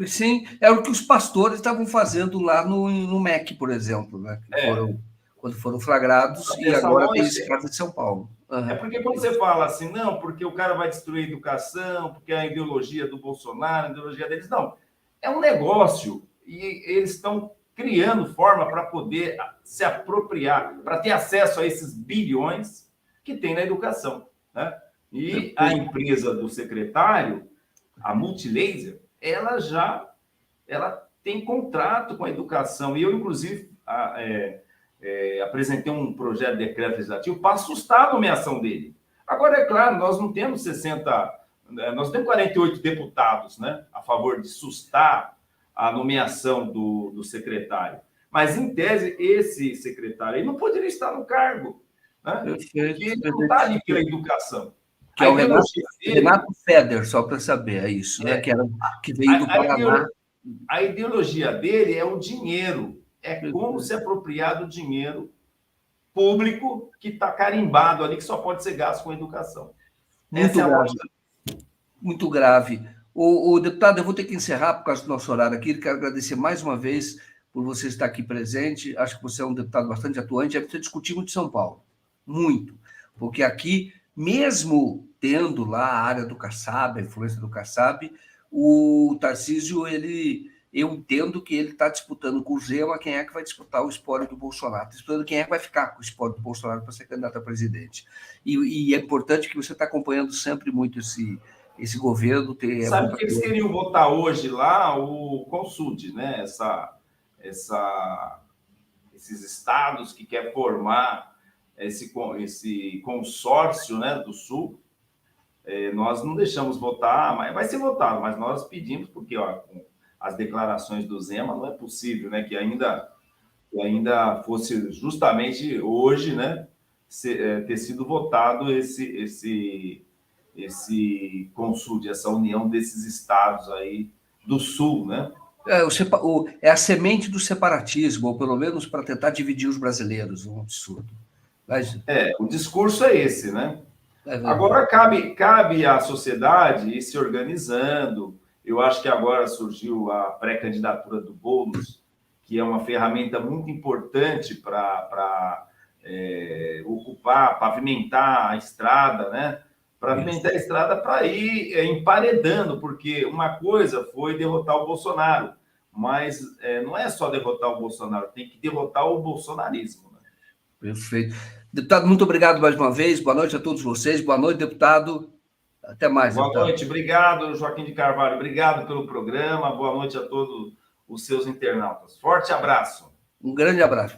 Sim, é o que os pastores estavam fazendo lá no MEC, por exemplo, né? Quando foram flagrados, e agora tem esse caso de São Paulo. É porque quando você fala assim, não, porque o cara vai destruir a educação, porque é a ideologia do Bolsonaro, a ideologia deles, não. É um negócio, e eles estão criando forma para poder se apropriar, para ter acesso a esses bilhões que tem na educação, né? E a empresa do secretário, a Multilaser, ela tem contrato com a educação. E eu, inclusive, apresentei um projeto de decreto legislativo para assustar a nomeação dele. Agora, é claro, nós não temos 48 deputados, né, a favor de sustar a nomeação do secretário. Mas, em tese, esse secretário ele não poderia estar no cargo, né? Porque ele não está ali pela educação. Que é o Renato Feder, só para saber, é isso, né? Que veio do Paraná. A ideologia dele é o dinheiro, como se apropriar do dinheiro público que está carimbado ali, que só pode ser gasto com educação. Muito grave. Muito grave. O deputado, eu vou ter que encerrar por causa do nosso horário aqui. Quero agradecer mais uma vez por você estar aqui presente. Acho que você é um deputado bastante atuante. É preciso discutir muito de São Paulo. Muito. Porque aqui, mesmo tendo lá a área do Kassab, a influência do Kassab, o Tarcísio, eu entendo que ele está disputando com o Zema quem é que vai disputar o espólio do Bolsonaro, disputando quem é que vai ficar com o espólio do Bolsonaro para ser candidato a presidente. E é importante que você está acompanhando sempre muito esse governo. Sabe que eles queriam votar hoje lá o Consulde, né? Esses estados que quer formar esse consórcio, né, do Sul. Nós não deixamos votar, mas vai ser votado, mas nós pedimos, porque com as declarações do Zema, não é possível, né, que ainda fosse justamente hoje, né, ter sido votado esse Consulde, essa união desses estados aí do Sul, né? É a semente do separatismo, ou pelo menos para tentar dividir os brasileiros, um absurdo. Mas... o discurso é esse, né? Agora, cabe à sociedade ir se organizando. Eu acho que agora surgiu a pré-candidatura do Boulos, que é uma ferramenta muito importante para pavimentar a estrada, né? Pavimentar a estrada para ir emparedando, porque uma coisa foi derrotar o Bolsonaro, mas não é só derrotar o Bolsonaro, tem que derrotar o bolsonarismo. Né? Perfeito. Deputado, muito obrigado mais uma vez. Boa noite a todos vocês. Boa noite, deputado. Até mais. Boa noite. Obrigado, Joaquim de Carvalho. Obrigado pelo programa. Boa noite a todos os seus internautas. Forte abraço. Um grande abraço.